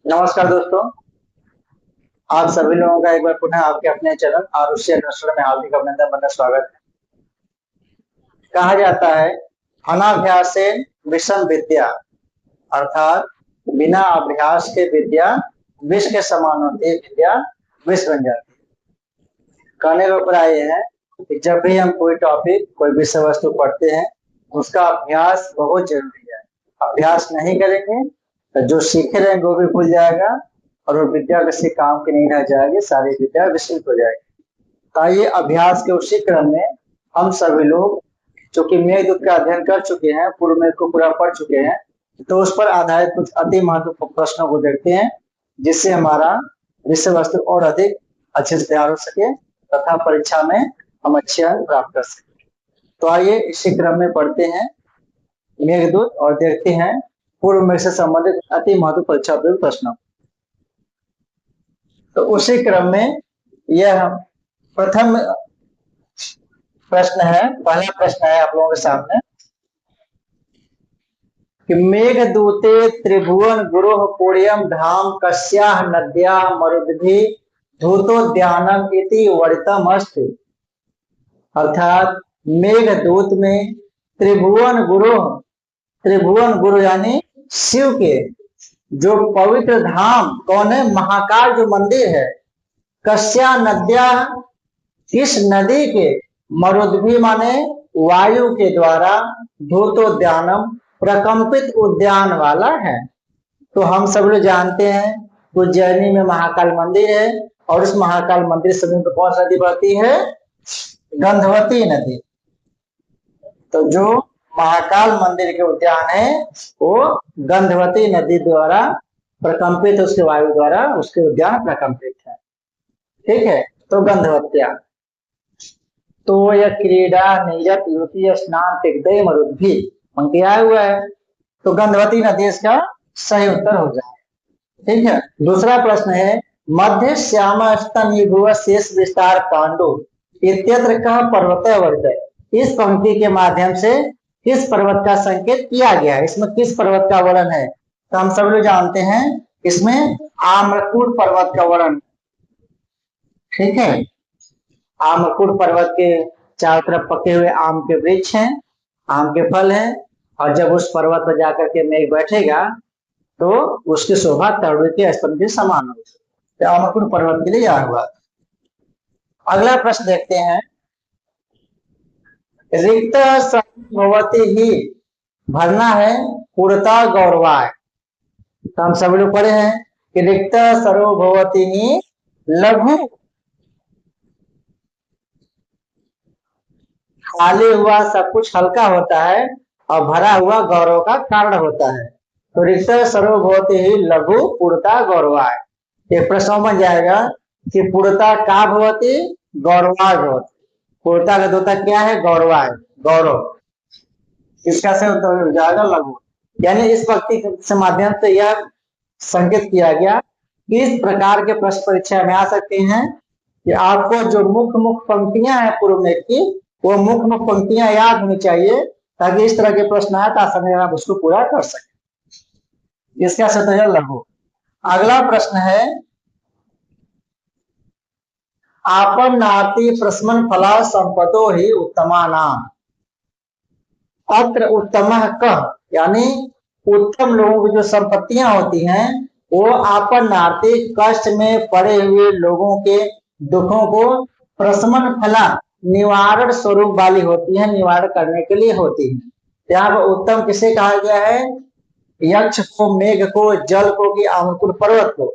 नमस्कार दोस्तों। आप सभी लोगों का एक बार पुनः आपके अपने चैनल और उससे अनुसरण में हार्दिक अभिनंदन बंदन स्वागत है। कहा जाता है अनाभ्यासे विषम विद्या, अर्थात बिना अभ्यास के विद्या विष के समान होती है, विद्या विष बन जाती है। कहने का अभिप्राय है कि जब भी हम कोई टॉपिक कोई विषय वस्तु पढ़ते हैं उसका अभ्यास बहुत जरूरी है। अभ्यास नहीं करेंगे तो जो सीखे रहेंगे वो भी भूल जाएगा और वो विद्या किसी काम की नहीं रह जाएगी, सारी विद्या विस्मृत हो जाएगी। तो ये अभ्यास के उसी क्रम में हम सभी लोग चूंकि मेघदूत का अध्ययन कर चुके हैं, पूर्व में को पूरा पढ़ चुके हैं, तो उस पर आधारित कुछ अति महत्वपूर्ण प्रश्नों को देखते हैं जिससे हमारा विषय वस्तु और अधिक अच्छे से तैयार हो सके तथा परीक्षा में हम अच्छे अंक प्राप्त कर सके। तो आइए इसी क्रम में पढ़ते हैं मेघदूत और देखते हैं पूर्व में से संबंधित अति महत्वपूर्ण परीक्षा उपयुक्त प्रश्नों। तो उसी क्रम में यह प्रथम प्रश्न है, पहला प्रश्न है आप लोगों के सामने कि मेघदूते त्रिभुवन गुरुः पुण्यम धाम कस्याः नद्याः मरुद्भिः धूतोद्यानम इति वर्णितमस्ति। अर्थात मेघदूत में त्रिभुवन गुरु यानी शिव के जो पवित्र धाम कौन है, महाकाल जो मंदिर है, कस्या नद्या किस नदी के, मरुद्भि माने वायु के द्वारा, धूतोद्यानम प्रकंपित उद्यान वाला है। तो हम सब लोग जानते हैं उज्जैनी में महाकाल मंदिर है और उस महाकाल मंदिर समीप में कौन सी नदी बहती है, गंधवती नदी। तो जो महाकाल मंदिर के उद्यान है वो गंधवती नदी द्वारा प्रकंपित, उसके वायु द्वारा उसके उद्यान प्रकंपित है। ठीक है, तो गंधवत्या। तो यह क्रीड़ा नियत युति स्नान तिग्धे मरुद्भि पंक्ति आया हुआ है, तो गंधवती नदी इसका सही उत्तर हो जाए। ठीक है, दूसरा प्रश्न है मध्य श्याम स्तन युग शेष विस्तार पांडु इत्यत्र कह पर्वत वर्त। इस पंक्ति के माध्यम से किस पर्वत का संकेत किया गया है, इसमें किस पर्वत का वर्णन है? तो हम सब लोग जानते हैं इसमें आम्रकूट पर्वत का वर्णन। ठीक है, आम्रकूट पर्वत के चारों तरफ पके हुए आम के वृक्ष हैं, आम के फल हैं, और जब उस पर्वत पर जाकर के मेघ बैठेगा तो उसकी शोभा तरुण के स्तंभ के समान होगी। तो आम्रकूट पर्वत के लिए यह हुआ। अगला प्रश्न देखते हैं रिक्त भवती ही भरना है पूर्णता गौरवाय। तो हम सब लोग पढ़े हैं कि रिक्त सर्वभवती ही लघु, खाली हुआ सब कुछ हल्का होता है और भरा हुआ गौरव का कारण होता है। तो रिक्त सर्वभवती ही लघु पूर्णता गौरवाय। एक प्रश्न बन जाएगा कि पूर्णता का भवती, गौरवाय भवती। पूर्णता का दोता क्या है, गौरवाय, गौरव। इसका से उत्तर हो जाएगा लघु। यानी इस पंक्ति के माध्यम से यह संकेत किया गया कि इस प्रकार के प्रश्न परीक्षा में आ सकते हैं कि आपको जो मुख्य पंक्तियां हैं पूर्व में की, वो मुख्य पंक्तियां याद होनी चाहिए ताकि इस तरह के प्रश्न आए तो आसानी आप उसको पूरा कर सके। इसका से तो लघु। अगला प्रश्न है आपन नाती प्रस्मन फला संपदो ही उत्तमा नाम। अत्र उत्तम कह, यानी उत्तम लोगों की जो संपत्तियां होती हैं वो आपन नाती कष्ट में पड़े हुए लोगों के दुखों को प्रशमन फला निवारण स्वरूप वाली होती है, निवारण करने के लिए होती है। यहाँ पर उत्तम किसे कहा गया है, यक्ष को, मेघ को, जल को, कि आम्रकूट पर्वत को।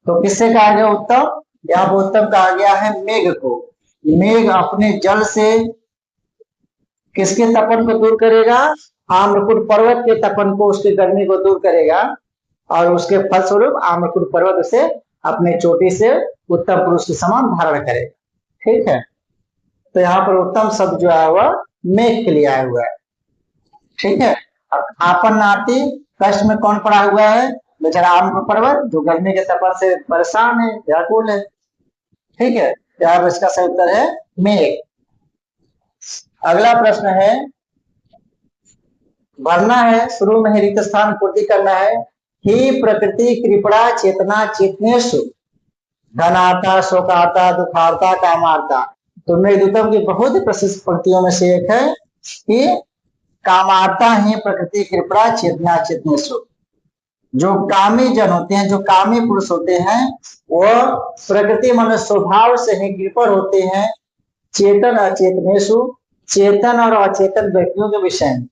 तो किससे कहा गया उत्तम, यहाँ पर उत्तम कहा गया है मेघ को। मेघ अपने जल से किसके तपन को दूर करेगा, आम्रकूट पर्वत के तपन को, उसकी गर्मी को दूर करेगा और उसके फलस्वरूप आम्रकूट पर्वत उसे अपने चोटी से उत्तम पुरुष के समान धारण करेगा। ठीक है, तो यहाँ पर उत्तम शब्द जो है वह मेघ के लिए आया हुआ है। ठीक है, आपन नाती कष्ट में कौन पड़ा हुआ है, बेचारा आम्रकूट पर्वत जो गर्मी के तपन से परेशान है, व्याकुल है। ठीक है, यहाँ पर इसका सही उत्तर है मेघ। अगला प्रश्न है भरना है, शुरू में ही रिक्त स्थान पूर्ति करना है ही प्रकृति कृपणा चेतना चेतनेषु धनार्था शोकार्था दुखार्था कामार्था। तो मेघदूतम की बहुत प्रसिद्ध पंक्तियों में से एक है कि कामार्था ही प्रकृति कृपणा चेतना चेतनेषु। जो कामी जन होते हैं, जो कामी पुरुष होते हैं, वो प्रकृति मन स्वभाव से ही कृपण होते हैं चेतन अचेतनेषु, चेतन और अचेतन व्यक्तियों के विषय में।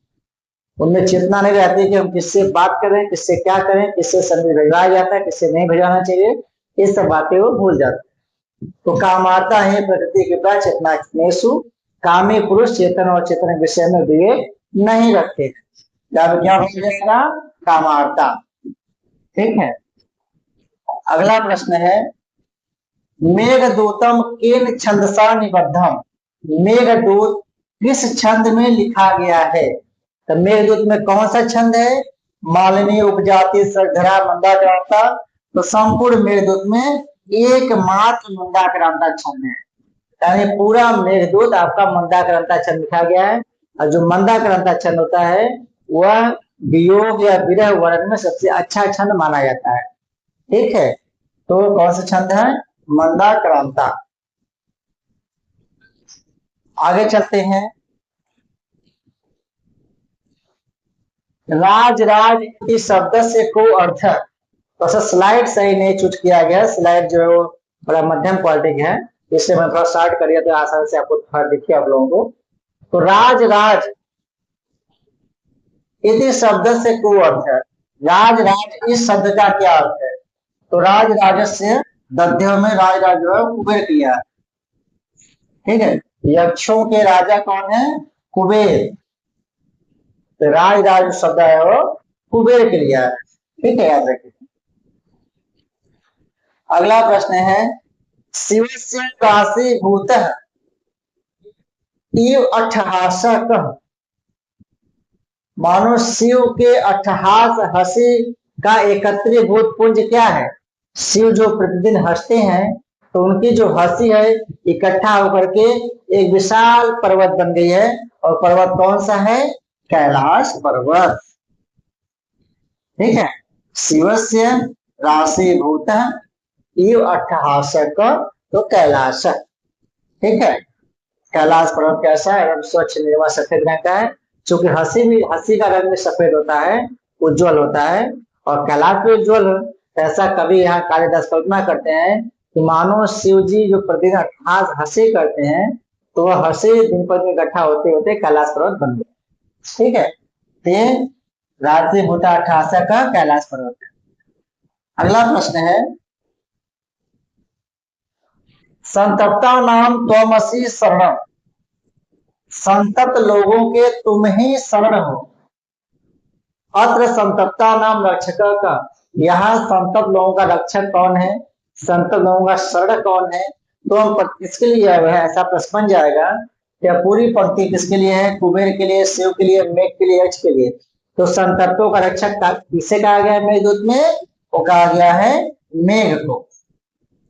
उनमें चेतना नहीं रहती कि हम किससे बात करें, किससे क्या करें, किससे संदेश भेजा जाता है, किससे नहीं भेजाना चाहिए, ये सब बातें वो भूल जाते हैं। तो कामार्था है प्रकृति के प्रति चेतना चेतनेषु, कामी पुरुष चेतन और चेतन विषय में विवेक नहीं रखते। क्या हो जाएगा? कामार्था। ठीक है। अगला प्रश्न है मेघदूतम किन छंदसा निबद्धम। मेघदूत किस छंद में लिखा गया है? तो मेघदूत में कौन सा छंद है? मालिनी, उपजाति, सरधरा, मंदाक्रांता। तो संपूर्ण मेघदूत में एकमात्र मंदाक्रांता छंद है, यानी पूरा मेघदूत आपका मंदाक्रांता छंद लिखा गया है। और जो मंदाक्रांता छंद होता है वह वियोग या विरह वर्णन में सबसे अच्छा छंद माना जाता है। ठीक है। तो कौन सा छंद है? मंदाक्रांता। आगे चलते हैं। राज राज इस शब्द से को अर्थ। तो स्लाइड सही नहीं चूज किया गया, स्लाइड जो बड़ा मध्यम क्वालिटी का है, इससे मैं थोड़ा स्टार्ट करिए तो आसानी से आपको थोड़ा दिखे आप लोगों को। तो राज राज इस शब्द से को अर्थ है। राज राज इस शब्द का क्या अर्थ है? तो राज राजस्य दध्य में राज राज जो है कुबेर किया। ठीक है। यक्षों के राजा कौन है? कुबेर। तो राज राज शब्द है वो कुबेर के लिए है। ठीक है, याद रखिए। अगला प्रश्न है शिवस्य राशि भूत इव अट्ठहासक। मानो शिव के अट्ठहास हंसी का एकत्रीभूत पुंज क्या है? शिव जो प्रतिदिन हंसते हैं तो उनकी जो हंसी है इकट्ठा होकर के एक विशाल पर्वत बन गई है। और पर्वत कौन सा है? कैलाश पर्वत। ठीक है। शिवस्य राशि भूत इव अट्ठहासक, तो कैलाश। ठीक है। कैलाश पर्वत कैसा है? एकदम स्वच्छ निर्मल सफेद रंग का है। चूंकि हंसी का रंग भी सफेद होता है, उज्जवल होता है, और कैलाश भी उज्जवल है। ऐसा कवि यहाँ कालिदास कल्पना करते हैं कि मानो शिव जी जो प्रतिदिन अट्ठहास हंसी करते हैं तो वह हंसी दिन पर दिन इकट्ठा होते होते कैलाश पर्वत बन गए। ठीक है। तो रात्रि भूता अट्ठहासक का कैलाश पर्वत है। अगला प्रश्न है संतप्ता नाम त्वमसि शरणम। संतप्त लोगों के तुम ही शरण हो। अत्र संतप्ता नाम रक्षक का। यहाँ संतप्त लोगों का रक्षक कौन है? संतप्त लोगों का शरण कौन है? तो हम किसके लिए आए हैं? ऐसा प्रश्न बन जाएगा। क्या पूरी पंक्ति किसके लिए है? कुबेर के लिए, शिव के लिए, मेघ के लिए, यक्ष के लिए। तो संतप्तों का रक्षक किसे कहा गया है मेघदूत में? वो कहा गया है मेघ को।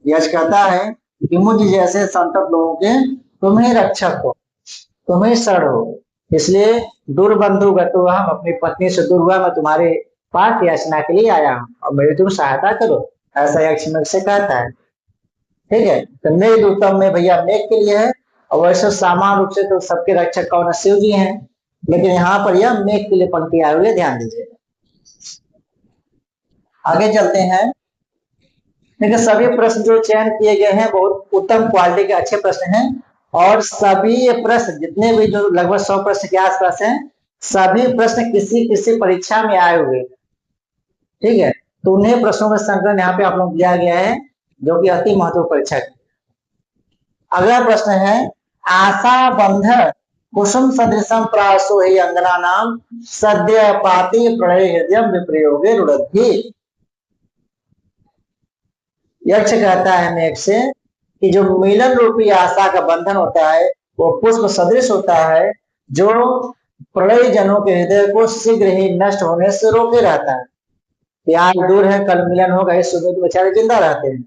यक्ष कहता है कि मुझ जैसे संतप्त लोगों के तुम ही रक्षक हो, तुम ही शरण हो। इसलिए दूर बंधु गतो, हम अपनी पत्नी से दूर हुआ, मैं तुम्हारे पास याचना के लिए आया हूँ और मेरी तुम सहायता करो, ऐसा यक्ष मेघ से कहता है। ठीक है। तो मेघदूतम में भैया मेघ के लिए है, और वैसे सामान्य रूप से तो सबके रक्षक कौन है? शिव जी हैं, लेकिन यहाँ पर यह मेघ के लिए पंक्ति आए हुए, ध्यान दीजिए। आगे चलते हैं। देखिए सभी प्रश्न जो चयन किए गए हैं बहुत उत्तम क्वालिटी के अच्छे प्रश्न हैं, और सभी ये प्रश्न जितने भी जो लगभग 100 प्रश्न के आसपास हैं, सभी प्रश्न किसी किसी परीक्षा में आए हुए। ठीक है। तो उन्हें प्रश्नों का संकलन यहाँ पे आप लोग दिया गया है, जो कि अति महत्वपूर्ण परीक्षा है। अगला प्रश्न है आशा बंध कुसुम सदृशम प्रासो ही अंगना नाम सद्य पाति प्रणय हृदय विप्रयोगे रुड़द्धि। यक्ष कहता है मेघ से कि जो मिलन रूपी आशा का बंधन होता है वो पुष्प सदृश होता है, जो प्रलय जनों के हृदय को शीघ्र ही नष्ट होने से रोके रहता है। आज दूर है, कल मिलन होगा, इस सुबह तो बेचारे जिंदा रहते हैं।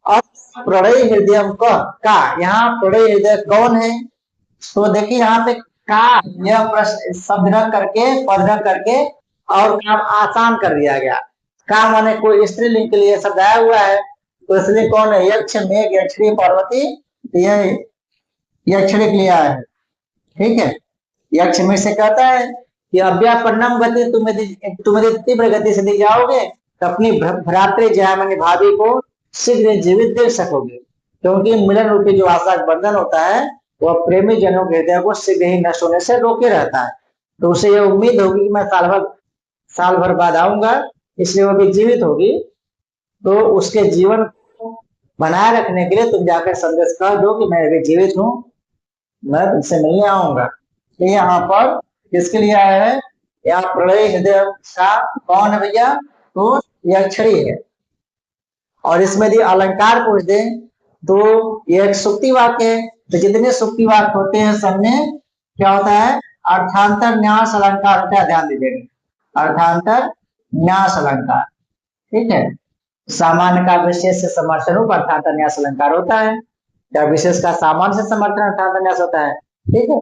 अब प्रणय हृदय का यहाँ प्रणय हृदय कौन है? तो देखिए यहाँ पे का यह प्रश्न शब्द रख करके, पद रख करके और काम आसान कर दिया गया। काम माने कोई स्त्रीलिंग के लिए शब्द आया हुआ है, तो इसलिए कौन है? यक्ष, मेघ, यक्षिणी, पार्वती, ये यक्षिणी के लिए आया है। ठीक है, यक्ष में से कहता है कि अव्यापन्नम गति, तुम यदि तीव्र गति से दी जाओगे तो अपनी भ्रातृ जयामनी भाभी को शीघ्र जीवित देख सकोगे, क्योंकि मिलन रूपी जो आशा का बंधन होता है वह प्रेमी जनों के हृदय को शीघ्र ही नष्ट होने से रोके रहता है। तो उसे ये उम्मीद होगी कि मैं साल भर बाद आऊंगा, इसलिए वो भी जीवित होगी। तो उसके जीवन को बनाए रखने के लिए तुम जाकर संदेश कह दो कि मैं अभी जीवित हूँ, मैं तुमसे मिलने आऊंगा। तो यहाँ पर किसके लिए आया है? यहाँ प्रलय हृदय का कौन है भैया? तो यक्षिणी है। और इसमें यदि अलंकार पूछ दे तो ये एक सुक्ति वाक्य है। तो जितने सुक्ति वाक्य होते हैं सब में क्या होता है? अर्थांतर न्यास अलंकार होता है, ध्यान दीजिएगा, अर्थांतर न्यास अलंकार। ठीक है, सामान्य का विशेष से समर्थन रूप अर्थांतर न्यास अलंकार होता है, या विशेष का सामान्य से समर्थन अर्थांतर न्यास होता है। ठीक है,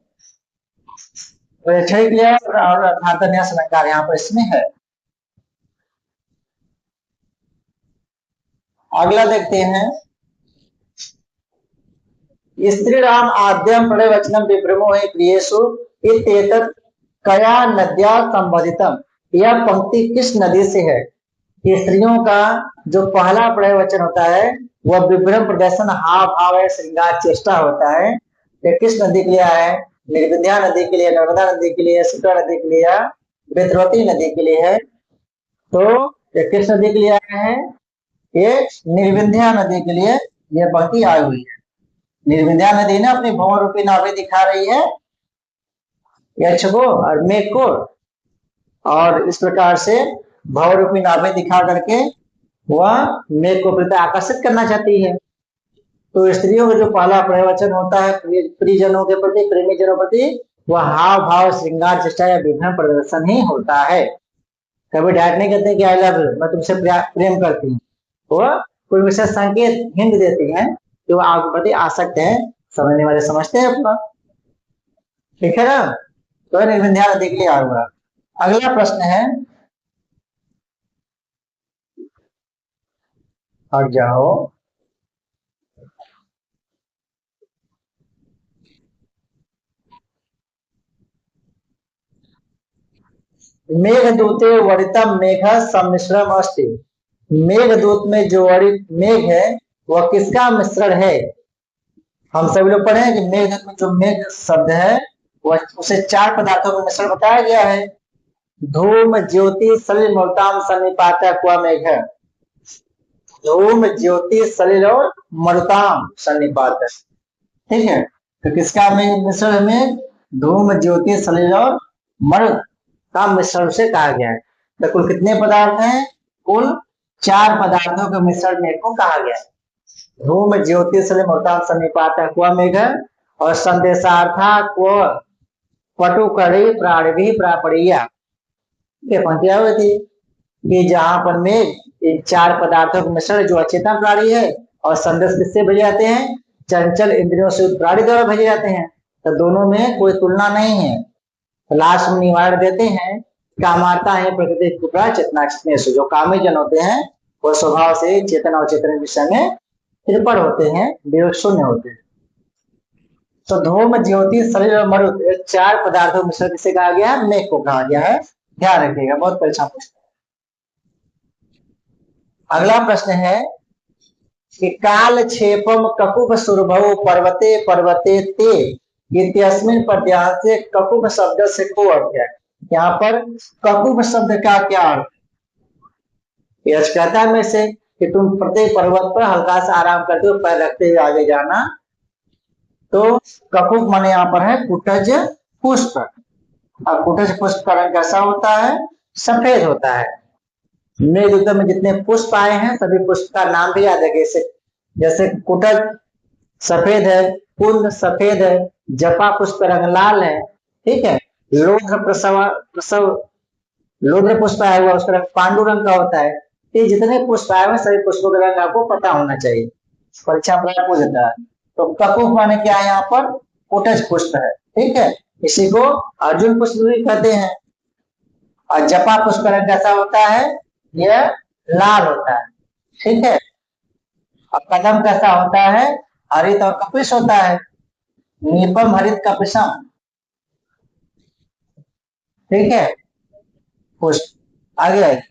और अर्थांतर न्यास अलंकार यहाँ पर इसमें है। अगला देखते हैं, स्त्री राम आद्यम प्रणय वचनम विभ्रमो है प्रियेषु इत्येतत् कया नद्या संबोधितम। यह पंक्ति किस नदी से है? स्त्रियों का जो पहला प्रणय वचन होता है वह विभ्रम प्रदर्शन, हाव भाव है, श्रृंगार चेष्टा होता है। यह किस नदी के लिए है? निर्विद्या नदी के लिए, नर्मदा नदी के लिए, सीता नदी के लिए, बेतरवती नदी के लिए है। तो ये किस नदी के लिए आए हैं? ये निर्विद्या नदी के लिए यह पंक्ति आई हुई है। निर्विद्या नदी ने अपनी भंवर रूपी नाभि दिखा रही है यक्ष को और मेघ को, और इस प्रकार से भंवर रूपी नाभि दिखा करके वह मेघ को प्रति आकर्षित करना चाहती है। तो स्त्रियों का जो पहला प्रवचन होता है प्रियजनों के प्रति, प्रेमी जनों के प्रति, वह हाव भाव, श्रृंगार चेष्टा या विभिन्न प्रदर्शन ही होता है। कभी डायरेक्ट नहीं कहते कि आई लव यू, मैं तुमसे प्रेम करती हूँ, वह कोई विशेष संकेत हिंट देती है जो आपके प्रति आसक्त है, समझने वाले समझते हैं अपना। ठीक है ना, तो निर्विद्या नदी के लिए आ हुआ। अगला प्रश्न है, हट जाओ, मेघदूते वरितम मेघ सम्मिश्रम अस्ति। मेघदूत में जो मेघ है वह किसका मिश्रण है? हम सभी लोग पढ़े हैं कि मेघदूत में जो मेघ शब्द है वह उसे 4 पदार्थों का मिश्रण बताया गया है। धूम, ज्योति, सलिल, मरुताम सन्निपात कुआ मेघ है। धूम, ज्योति, सलिल और मरुताम सन्निपात। ठीक है, तो किसका मिश्रण में? धूम, ज्योति, सलिल और मरुत का मिश्रण से कहा गया है। तो कुल कितने पदार्थ हैं? कुल 4 पदार्थों के मिश्रण मेघ को कहा गया है। धूम, ज्योति, सलिल, मरुताम सन्निपात कुआ मेघ और संदेशार्था को पटुकड़ी प्राणवी प्रापड़िया। ये पंक्तियां हुई थी कि जहां पर मेघ इन 4 पदार्थों के मिश्रण जो अचेतन प्राणी है, और संदेश किससे भेजे जाते हैं? चंचल इंद्रियों से प्राणी द्वारा भेजे जाते हैं। तो दोनों में कोई तुलना नहीं है। लास्ट में निवारण देते हैं, कामाता है प्रकृति टुकड़ा चेतना से। जो कामी जन होते हैं वो स्वभाव से चेतन और चेतन विषय में त्रिपड़ होते हैं, विवेक शून्य होते हैं। तो धूम, ज्योति, सलिल और मरुत 4 पदार्थों में मिश्रण किसे कहा गया है? मेघ को कहा गया है। ध्यान रखिएगा, बहुत परीक्षा पूछते हैं। अगला प्रश्न है कि काल क्षेपम ककुभ सुरभौ पर्वते पर्वते ते इत्यस्मिन् पद्यांशे ककुभ शब्द से को अर्थ है? यहाँ पर ककुभ शब्द का क्या अर्थ? यश कहता है में से कि तुम प्रत्येक पर्वत पर हल्का सा आराम करते हुए पैर रखते हुए आगे जाना। तो ककुभ माने यहाँ पर है कुटज पुष्प। और कुटज पुष्प का रंग कैसा होता है? सफेद होता है। मेघदूत में जितने पुष्प आए हैं सभी पुष्प का नाम भी याद है। जैसे कुटज सफेद है, कुंद सफेद है, जपा पुष्प रंग लाल है। ठीक है, लोध्र प्रसव लोध्र पुष्प आया हुआ उसका रंग पांडु रंग का होता है। ये जितने पुष्प आए हुए सभी पुष्पों का रंग आपको पता होना चाहिए, परीक्षा पूछ देता है। तो ककुभ माने क्या है? यहाँ पर कुटज पुष्प है। ठीक है, इसी को अर्जुन पुष्प भी कहते हैं। और जपा पुष्कर कैसा होता है, यह लाल होता है, ठीक है। और कदम कैसा होता है, हरित और कपिश होता है, नीपम हरित कपिशम, ठीक है। पुष्प आगे आगे।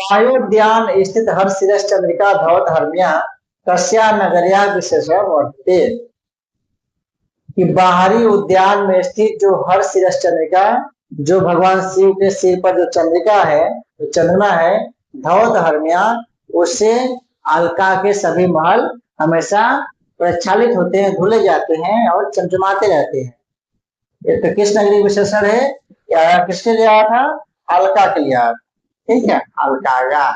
वायोद्यान स्थित हर्षिरस चंद्रिका भवत हर्म्या कस्या नगरिया विशेष वर्तते, कि बाहरी उद्यान में स्थित जो हर्षिरस चंद्रिका, जो भगवान शिव के सिर पर जो चंद्रिका है, जो चंद्रमा है, धवत हर्म्या, उससे अलका के सभी महल हमेशा प्रक्षालित होते हैं, धुले जाते हैं और चमचमाते रहते हैं। ये तो किस नगरी विशेषण है, या किसके लिए आया था, अलका के लिए आया, ठीक है, अलका।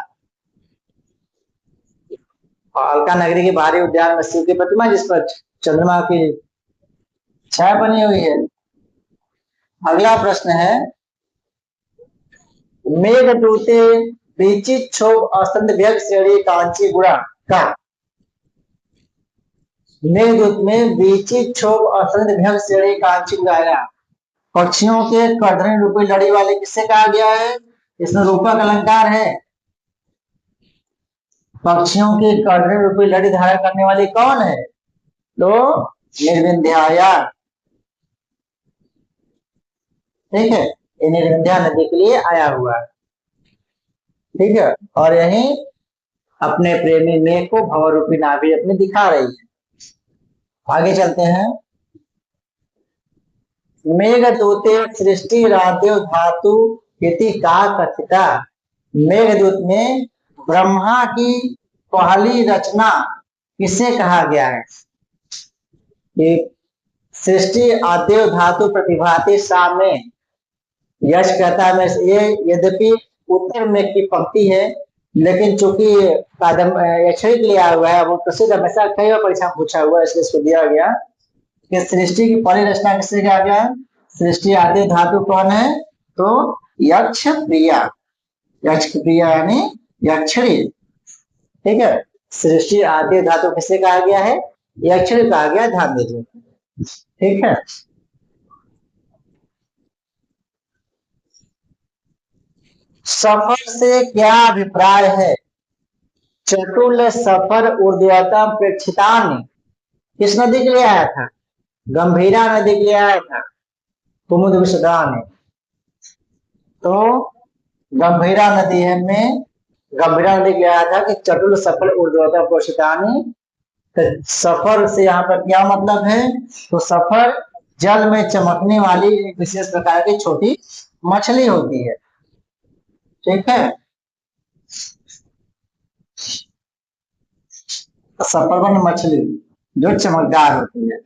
और अलका नगरी के बाहरी उद्यान में शिव की प्रतिमा जिस पर चंद्रमा की छाया बनी हुई है। अगला प्रश्न है, मेघदूते विचित क्षोभ असंत व्यग श्रेणी कांची गुणा का, मेघदूत में विचित क्षोभ असंत व्यग श्रेणी कांची गुणा, पक्षियों के कर्धनी रूपी लड़ी वाले किससे कहा गया है, इसमें रूपक अलंकार है। पक्षियों की कर्धनी रूपी लड़ी धारण करने वाली कौन है, तो निर्विंध्याया, ठीक है, ये निर्विंध्या नदी के लिए आया हुआ है, ठीक है। और यही अपने प्रेमी मेघ को भवरूपी नाभि अपने दिखा रही है। आगे चलते हैं। मेघदूते सृष्टि रादेव धातु इति का कथिता, मेघदूत में ब्रह्मा की पहली रचना किसे कहा गया है, कि सृष्टि आदेव धातु प्रतिभाति सामने यश कहता है। ये यद्यपि उत्तर में की पंक्ति है, लेकिन चूंकि यक्षरी के लिए आया हुआ है, वो प्रसिद्ध हमेशा कई बार परीक्षा पूछा हुआ है, इसलिए इसको दिया गया कि सृष्टि की पहली रचना किससे कहा गया है, सृष्टि आदि धातु कौन है, तो यक्ष प्रिया, यक्ष प्रिया यानी यक्षरी, ठीक है। सृष्टि आदि धातु किससे कहा गया है, यक्षरी कहा गया, ध्यान दीजिए, ठीक है। सफर से क्या अभिप्राय है, चतुल सफर ऊर्ध्वतम प्रेक्षितान किस नदी के लिए आया था, गंभीरा नदी के लिए आया था, कुमुद विशुद्धान। तो गंभीरा नदी है में गंभीरा नदी के आया था कि चतुल सफर ऊर्ध्वतम प्रेक्षितान, सफर से यहाँ पर क्या मतलब है, तो सफर जल में चमकने वाली एक विशेष प्रकार की छोटी मछली होती है, ठीक है। सफरवन मछली जो चमकदार होती है।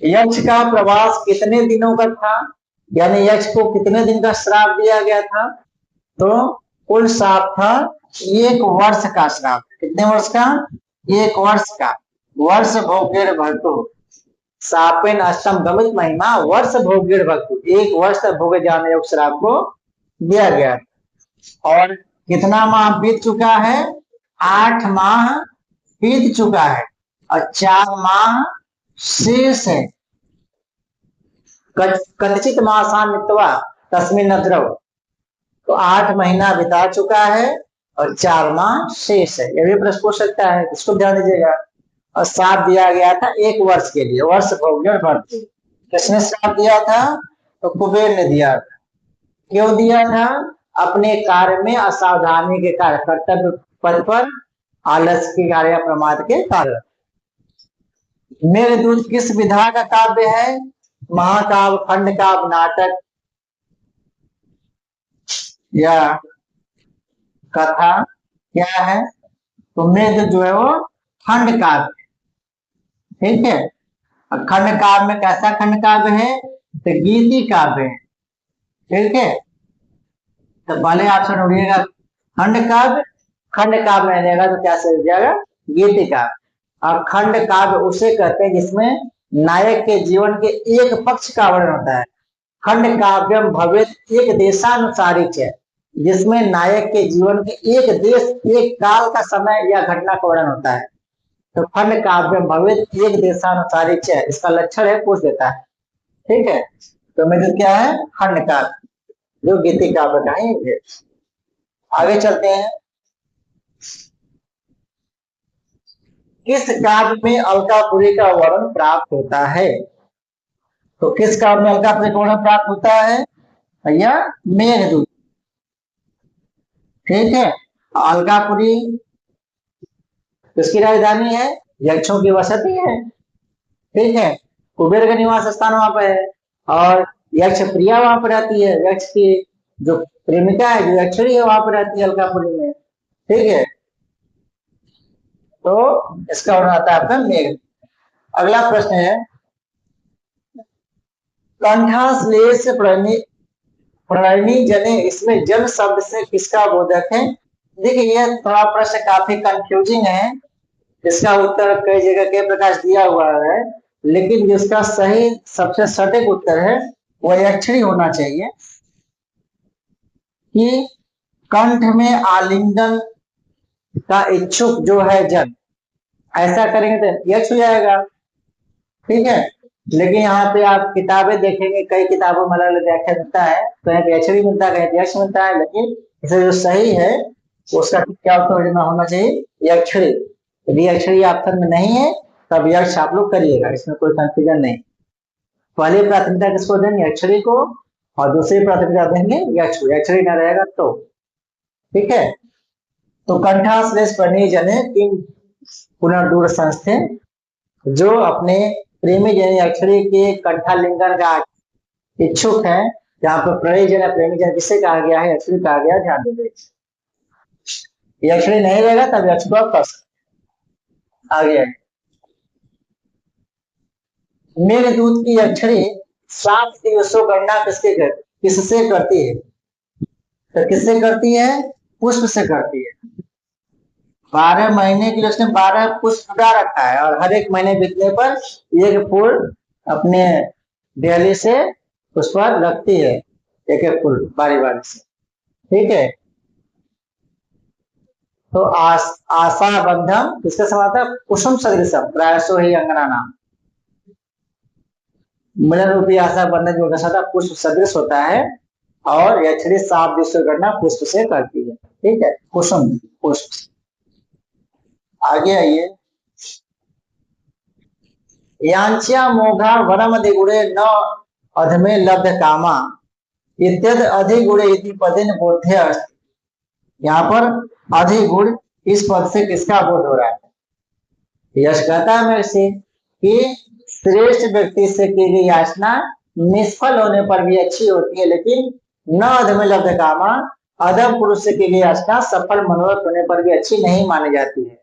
यक्ष का प्रवास कितने दिनों का था, यानी यक्ष को कितने दिन का श्राप दिया गया था, तो कुल श्राप था 1 वर्ष का श्राप। कितने वर्ष का, 1 वर्ष का। वर्ष भोग्य भक्तु सापेन अष्टम गमित महिमा, वर्ष भोग्य भक्तु, 1 वर्ष तक भोगे जाने योग्य श्राप को दिया गया। और कितना माह बीत चुका है, 8 माह बीत चुका है और 4 माह शेष है। कथित मासान्वित्वा तस्मिन् नद्रव, तो 8 महीना बिता चुका है और 4 माह शेष है। यह भी प्रश्न पूछ सकता है, इसको ध्यान दीजिएगा। और श्राप दिया गया था 1 वर्ष के लिए, वर्ष भोग्य भक्ति। किसने श्राप दिया था, तो कुबेर ने दिया था। क्यों दिया था, अपने कार्य में असावधानी के कारण, कर्तव्य पद पर आलस के कार्य या प्रमाद के कारण। मेघदूत किस विधा का काव्य है, महाकाव्य, खंड काव्य, नाटक या कथा, क्या है, तो मेघदूत जो है वो खंड काव्य, ठीक है। खंड काव्य में कैसा खंड काव्य है, तो गीति काव्य है, ठीक है। तो पहले ऑप्शन उड़िएगा खंड काव्य, खंड काव्य में रहेगा तो क्या सही जाएगा, गीति काव्य। और खंड काव्य उसे कहते हैं जिसमें नायक के जीवन के एक पक्ष का वर्णन होता है। खंड काव्यम भवेत एक देशानुसारी है, जिसमें नायक के जीवन के एक देश, एक काल का समय या घटना का वर्णन होता है। तो खंड काव्य भवेत एक देशानुसारी च, इसका लक्षण है पूछ देता है। ठीक है, तो मेरे क्या है खंड काव्य, जो गीति काव्य का ही है। आगे चलते हैं। किस काव्य में अलकापुरी का वर्णन प्राप्त होता है? तो किस काव्य में अलकापुरी का वर्णन प्राप्त होता है भैया? मेघदूत। ठीक है, अलकापुरी किसकी राजधानी है? यक्षों की वसति है। ठीक है, कुबेर का निवास स्थान वहां पर है, और यक्ष प्रिया वहां पर रहती है, यक्ष की जो प्रेमिका है, जो यक्षरी है, वहां पर रहती है अलकापुरी में। ठीक है, तो इसका वर्णन आता है आपका मेघ। अगला प्रश्न है, कंठाश्लेष प्रणयनी जने, इसमें जन शब्द से किसका बोधक है? देखिए यह थोड़ा प्रश्न काफी कंफ्यूजिंग है, इसका उत्तर कई जगह के प्रकाश दिया हुआ है, लेकिन जिसका सही सबसे सटीक उत्तर है वह यक्षरी होना चाहिए कि कंठ में आलिंगन का इच्छुक जो है जन, ऐसा करेंगे तो यक्ष हो जाएगा। ठीक है, लेकिन यहाँ पे आप किताबें देखेंगे, कई किताबों में अलग अलग व्याख्या मिलता है, कहीं यक्षरी मिलता है, कहीं यक्ष मिलता है, लेकिन इसे जो सही है उसका क्या उत्तर होना चाहिए? यक्षरी। यदि यक्षरी ऑप्शन में नहीं है तब यक्ष आप लोग करिएगा, इसमें कोई कंफ्यूजन नहीं। पहली प्राथमिकता किसको देंगे? यक्षरी को, और दूसरी प्राथमिकता देंगे यक्ष को, यक्षरी न रहेगा तो। ठीक है, तो कंठाश्लेष प्रणयी जने किम पुनर्दूर संस्थे, जो अपने प्रेमी जन अक्षरी के कंठालिंगन का इच्छुक है, जहाँ पर प्रणयी जन प्रेमी जन किसे कहा गया है? अक्षरी कहा गया, ध्यान दीजिए। अक्षरी नहीं रहेगा तब यक्ष को आप आगे। मेघदूत की अक्षरी 7 दिवसों गणना किससे करती है? तो किससे करती है? पुष्प से करती है। 12 महीने के लिए उसने 12 पुष्प उगा रखा है, और हर एक महीने बीतने पर एक फूल अपने डेली से उस पर लगती है, एक एक फूल बारी बारी से। ठीक है, तो आशा बंधम किसका समाता है? कुसुम सदृशम प्रायसो ही अंगना नाम। मिलन रूपी आशा बंधन जो दशा पुष्प सदृश होता है, और यक्षरी 7 दिवसों गणना पुष्प से करती है। ठीक है, कुसुम पुष्प। आगे आइए। यांच्या मोघा वरम दिगुड़े न अधमे लब्ध कामा इत्यद अधिगुड़े इति पदेन बोध्य अस्ति। यहाँ पर अधिगुण इस पद से किसका बोध हो रहा है? यश कहता है मेरे से कि श्रेष्ठ व्यक्ति से की गई याचना निष्फल होने पर भी अच्छी होती है, लेकिन न अधमे लब्ध कामा, अधम पुरुष से की गई याचना सफल मनोरथ होने पर भी अच्छी नहीं मानी जाती है।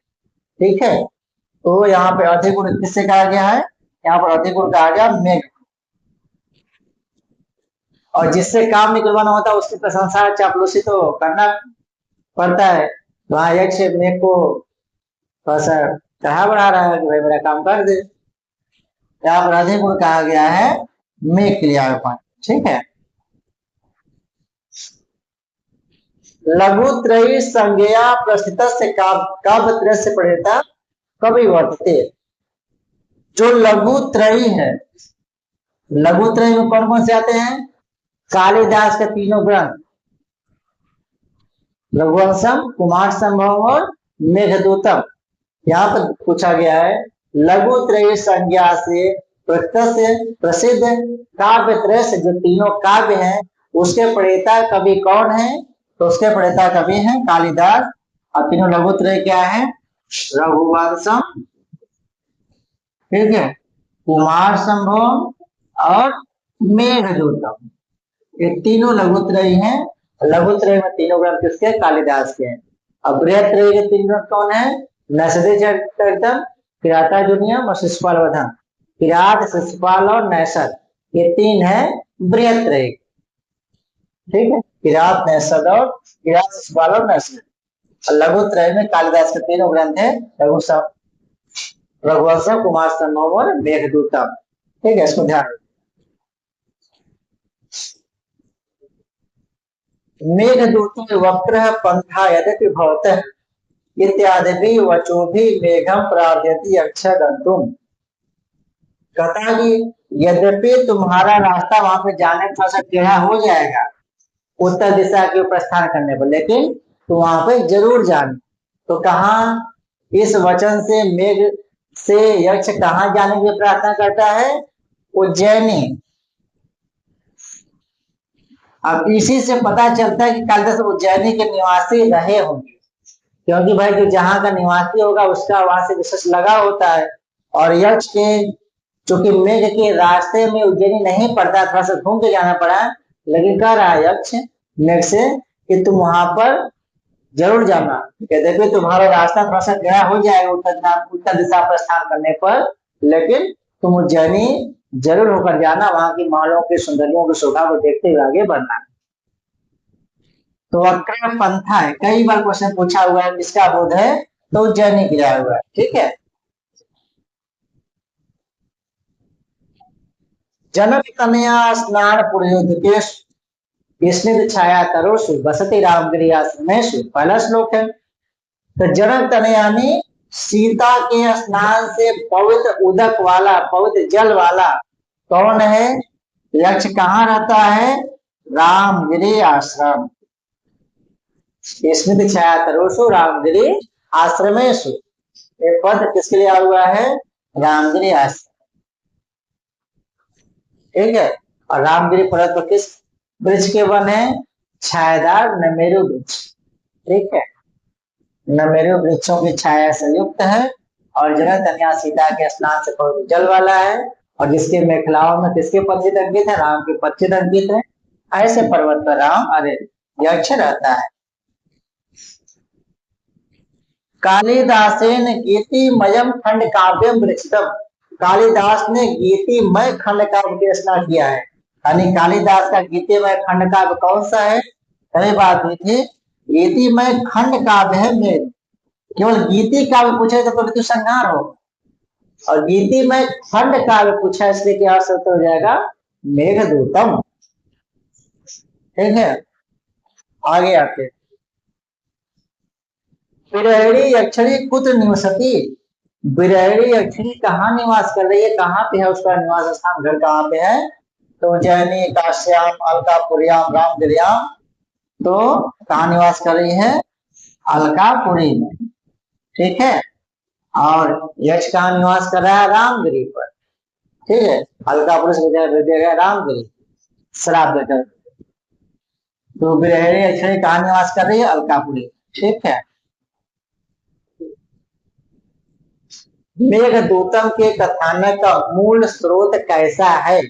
ठीक है, तो यहाँ पे अधिगुण किससे कहा गया है? यहाँ पर अधिगुण कहा गया मेघ, और जिससे काम निकलवाना होता है उसकी प्रशंसा चापलूसी तो करना पड़ता है। वहां यक्ष मेघ को थोड़ा सा कहा बढ़ा रहा है कि भाई मेरा काम कर दे। यहाँ पर अधिगुण कहा गया है मेघ क्रियारूपण। ठीक है, लघु त्रयी संज्ञा प्रस्थित से काव्य त्रय से प्रणेता कवि वर्तते। जो लघु त्रयी है, लघु त्रयी में कौन कौन से आते हैं? कालिदास के तीनों ग्रंथ, रघुवंशम, कुमार संभव और मेघदूतम। यहाँ पर पूछा गया है लघु त्रय संज्ञा से प्रसिद्ध काव्य त्रय से जो तीनों काव्य हैं उसके प्रणेता कवि कौन है? तो उसके प्रणेता कवि हैं कालिदास, और तीनों लघु त्रय क्या है? रघुवंशम, ठीक है, कुमार संभव और मेघदूतम। ये तीनों लघुत्रयी हैं। लघुत्रय में तीनों ग्रंथ किसके? कालिदास के हैं। अब बृहत्त्रयी के 3 ग्रंथ कौन है? नैषधि चरितम, किरातार्जुनीयम और शिशुपालवधम। किरात, शिशुपाल और नैषध, ये 3 है बृहत्त्रयी। ठीक है, किरात, नैषध और किरात, शिशुपाल और नैषध। लघुत्रय में कालिदास के तीनों ग्रंथ है, रघुवंश, कुमार संभव और मेघदूतम। ठीक है, इसको ध्यान। मेघदूत वक्र पंथा यद्यपि भवतः इत्यादि भी वचो भी मेघम प्रार्थयति अक्षय गंतुम। कहता कि यद्यपि तुम्हारा रास्ता वहां पे जाने थोड़ा सा टेढ़ा हो जाएगा उत्तर दिशा के प्रस्थान करने पर, लेकिन तुम वहां पे जरूर जाना। तो कहा इस वचन से मेघ से यक्ष कहाँ जाने की प्रार्थना करता है? उज्जैनी। अब इसी से पता चलता है कि कालिदास उज्जैनी के निवासी रहे होंगे, क्योंकि भाई जो जहां का निवासी होगा उसका वहां से विशेष लगाव होता है। और यक्ष के चूंकि मेघ के रास्ते में उज्जैनी नहीं पड़ता, थोड़ा सा घूम के जाना पड़ा, लेकिन कह रहा है यक्ष मेघ से कि तुम वहां पर जरूर जाना। यद्यपि तुम्हारा रास्ता थोड़ा सा गया हो जाएगा उत्तर दिशा प्रस्थान करने पर, लेकिन तुम उज्जैनी जरूर होकर जाना, वहां की महलों के सौंदर्यों की शोभा को देखते हुए आगे बढ़ना। तो वक्र पंथा है, कई बार क्वेश्चन पूछा हुआ है, किसका बोध है? तो उज्जैनी गिरा हुआ है। ठीक है। जनक तनया स्नान पुरोहितेश स्निग्ध छाया तरोषु बसति रामगिरी आश्रमेषु, पहला श्लोक है। तो जनक तनया ने सीता के स्नान से पवित्र उदक वाला, पवित्र जल वाला कौन है? यक्ष कहाँ रहता है? रामगिरी आश्रम। स्निग्ध छाया तरोषु रामगिरी आश्रमेषु, ये पद किसके लिए आया हुआ है? रामगिरी आश्रम। ठीक है। और रामगिरी पर्वत पर किस वृक्ष के वन है? छायादार नमेरु वृक्ष। ठीक है। नमेरु वृक्षों की छाया से युक्त है और जनक तनया सीता के स्नान से पवित्र जल वाला है, और जिसके मेखलाओं में किसके पद चिन्ह अंकित है? राम के पद चिन्ह अंकित है। ऐसे पर्वत पर राम अरे यक्ष रहता है। कालिदासेन गीतिमयम खंड काव्यम विरचितम, कालिदास ने गीतिमय खंड काव्य की रचना किया है। यानी कालिदास का गीतिमय खंड काव्य कौन सा है? कई बात हुई थी, गीतिमय खंड काव्य है मेघ। केवल गीति काव्य पूछे तो ऋतु संहार हो, और गीतिमय खंड काव्य पूछा इसलिए क्या अर्थ हो जाएगा? मेघदूतम। ठीक है। आगे आते, बिरहड़ी यक्षिणी कुत्र निवसती, बिरहड़ी यक्षिणी कहाँ निवास कर रही है? कहाँ पे है उसका निवास स्थान, घर कहाँ पे है? तो उज्जैनी, काश्याम, अलकापुरियाम, रामगिरियाम। तो कहाँ निवास कर रही है? अलकापुरी में। ठीक है। और यक्ष कहाँ निवास कर रहा है? रामगिरी पर। ठीक है। अलकापुरी से गया रामगिरी, श्राप देकर। तो बिरहड़ी यक्षिणी कहाँ निवास कर रही है? अलकापुरी। ठीक है। मेघदूतम के कथानक का मूल स्रोत कैसा है?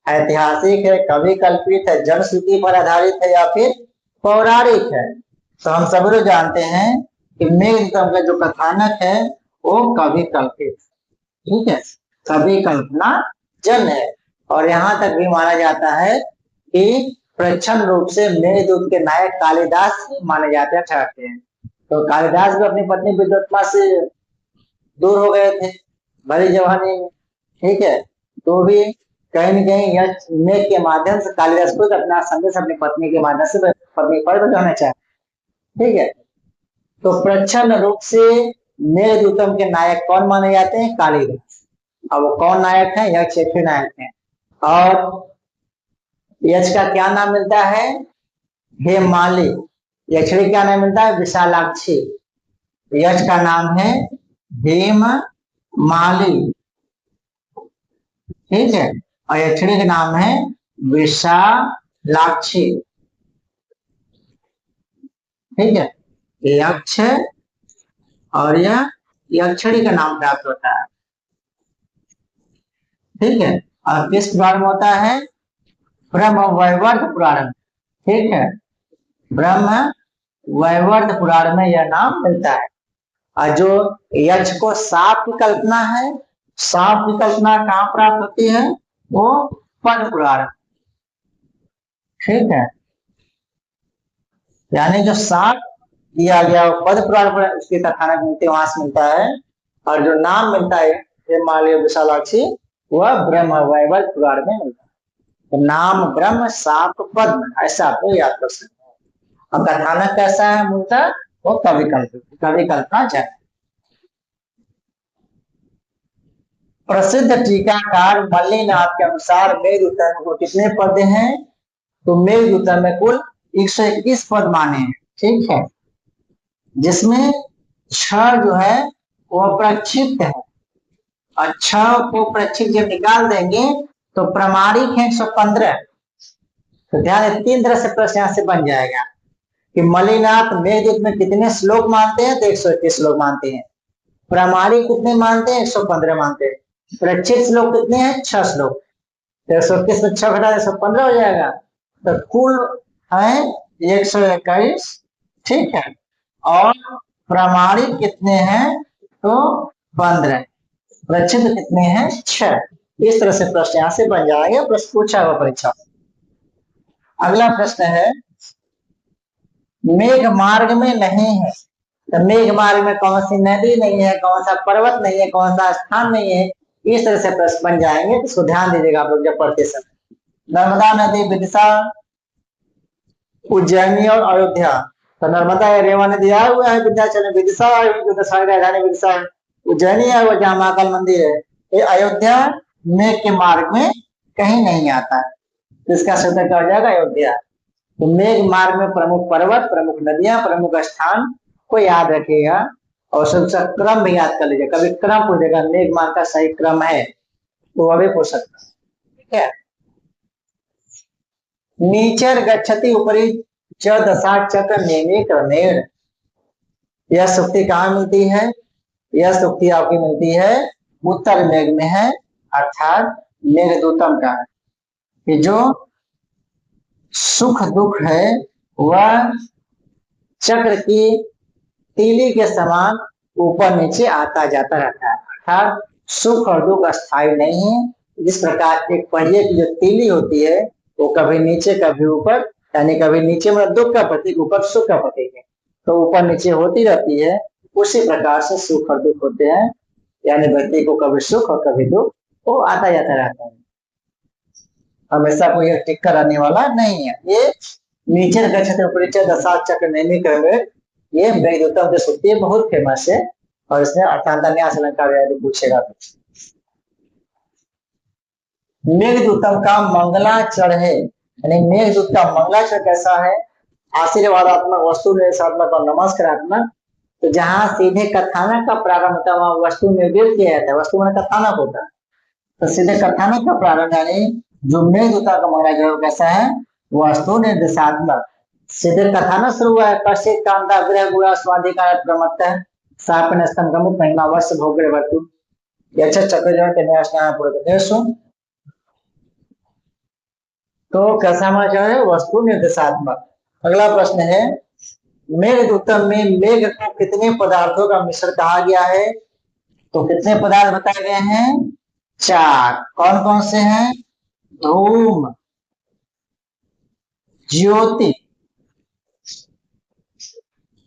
ऐतिहासिक है, कवि कल्पित है, जनश्रुति पर आधारित है, या फिर पौराणिक है? तो हम सब लोग जानते हैं कि मेघदूतम का जो कथानक है वो कवि कल्पित। ठीक है। कवि कल्पना जन है, और यहाँ तक भी माना जाता है कि प्रच्छन्न रूप से मेघदूत के नायक कालिदास माने जाते हैं, ठहरते हैं। तो कालिदास भी अपनी पत्नी विद्वत्मा से दूर हो गए थे भरी जवानी में। ठीक है। तो भी कहीं न कहीं यह मेघ के माध्यम से कालिदास को अपना संदेश अपनी पत्नी के माध्यम से पत्नी पर बताना चाहते। ठीक है। तो प्रच्छन्न रूप से मेघदूतम के नायक कौन माने जाते हैं? कालिदास। अब वो कौन नायक है? यक्ष नायक है। और यक्ष का क्या नाम मिलता है? हेमाली। यक्षिणी क्या नाम मिलता है? विशालाक्षी। यक्ष का नाम है हेममाली। ठीक है। और यक्षिणी का नाम है विशालाक्षी। ठीक है। यक्ष और यह यक्षिणी का नाम प्राप्त होता है। ठीक है। और किस पुराण में होता है? ब्रह्म वैवर्त पुराण। ठीक है। ब्रह्म वैवर्त पुराण में यह नाम मिलता है। और जो यक्ष को सांप की कल्पना है, सांप की कल्पना कहाँ प्राप्त होती है? वो पद्म पुराण। ठीक है। यानी जो सांप दिया गया वो पद्म पुराण पर उसके कथानक मिलते वहां से मिलता है, और जो नाम मिलता है हेमालय विशालाक्षी वह ब्रह्म वैवर्त पुराण में मिलता है। तो नाम ब्रह्म, सांप, पद्म, ऐसा आपको याद कर सकते हैं। और कथानक कैसा है? मूलतः वो कवि कल्पना चाहे। प्रसिद्ध टीकाकार मल्लीनाथ के अनुसार मेघदूतम को कितने पद हैं? तो मेघदूतम में कुल 121 पद माने हैं। ठीक है, जिसमें 6 जो है वो प्रक्षिप्त है, और 6 को प्रक्षिप्त जब निकाल देंगे तो प्रमाणिक है 115। तो ध्यान, 3 तरह से प्रश्न यहाँ से बन जाएगा कि मल्लीनाथ मेघदूत में कितने श्लोक मानते हैं? तो 121 श्लोक मानते हैं। प्रमाणिक कितने मानते हैं? 115 मानते हैं। प्रक्षिप्त श्लोक कितने हैं? 6 श्लोक। तो 121 में 6 घटा 115 हो जाएगा, तो कुल है 121। ठीक है, और प्रमाणिक कितने हैं? तो 15। प्रक्षिप्त कितने हैं? 6। इस तरह से प्रश्न यहाँ से बन जाएगा, प्रश्न पूछा हुआ परीक्षा। अगला प्रश्न है, मेघ मार्ग में नहीं है। तो मेघ मार्ग में कौन सी नदी नहीं है, कौन सा पर्वत नहीं है, कौन सा स्थान नहीं है, इस तरह से प्रश्न बन जाएंगे। तो इसको ध्यान दीजिएगा आप लोग जब पढ़ते समय। नर्मदा नदी विदिशा, उज्जैनी और अयोध्या। तो नर्मदा या रेवा नदी आया हुआ है विंध्याचल में, विदिशा जो दशहरा राजधानी विदिशा है, उज्जैनी है वो जहाँ महाकाल मंदिर है। ये अयोध्या मेघ के मार्ग में कहीं नहीं आता है, तो इसका सूत्र क्या हो जाएगा? अयोध्या। तो मेघ मार्ग में प्रमुख पर्वत, प्रमुख नदियां, प्रमुख स्थान को याद रखिएगा, और सबसे क्रम भी याद कर लीजिएगा। कभी क्रम पूछेगा मेघ मार्ग का सही क्रम है तो वह भी पूछ सकता है। ठीक है, नीचर गच्छति उपरि च दशा चक्र नेमि क्रमेण। यह सूक्ति कहाँ मिलती है? यह सूक्ति आपकी मिलती है उत्तर मेघ में है, अर्थात मेघदूतम का है कि जो सुख दुख है वह चक्र की तीली के समान ऊपर नीचे आता जाता रहता है, अर्थात सुख और दुख अस्थायी नहीं है। जिस प्रकार एक पहिए की जो तीली होती है वो कभी नीचे कभी ऊपर, यानी कभी नीचे मतलब दुख का प्रतीक, ऊपर सुख का प्रतीक है, तो ऊपर नीचे होती रहती है। उसी प्रकार से सुख और दुख होते हैं, यानी व्यक्ति को कभी सुख और कभी दुख वो आता जाता रहता है, हमेशा कोई टिक्का रहने वाला नहीं है। ये नीचे गच्छति उपरि च दशा चक्र नेमि क्रमेण, ये मेघदूतम जो सूक्ति है बहुत फेमस है, और इसमें अर्थांतन्यास अलंकार यदि पूछेगा तो। मेघदूतम का मंगलाचरण है, यानी मेघदूत का मंगलाचरण कैसा है? आशीर्वादात्मक, वस्तु निर्देशात्मक और नमस्कारात्मक। तो जहां सीधे कथानक का प्रारंभ होता है वहां वस्तु निर्देश किया जाता है, वस्तु में कथानक होता है, तो सीधे कथानक का प्रारंभ, यानी जो मेघदूता का मंगलाचरण कैसा है? वस्तु निर्देशात्मक। सीधे कथानक शुरू हुआ है, कश्चित कांता गृह गुड़ा स्वाधिकार प्रमत्तः सापन स्तंभ गमुख महिमा वर्ष भोग्य वर्तु यच्छ चक्रजन के न्यासना पुरदेशु। तो कैसा समाचार है? वस्तु निर्देशात्मक। अगला प्रश्न है, मेघदूतम में मेघ को कितने पदार्थों का मिश्रण कहा गया है? तो कितने पदार्थ बताए गए हैं? 4। कौन कौन से हैं? धूम, ज्योति,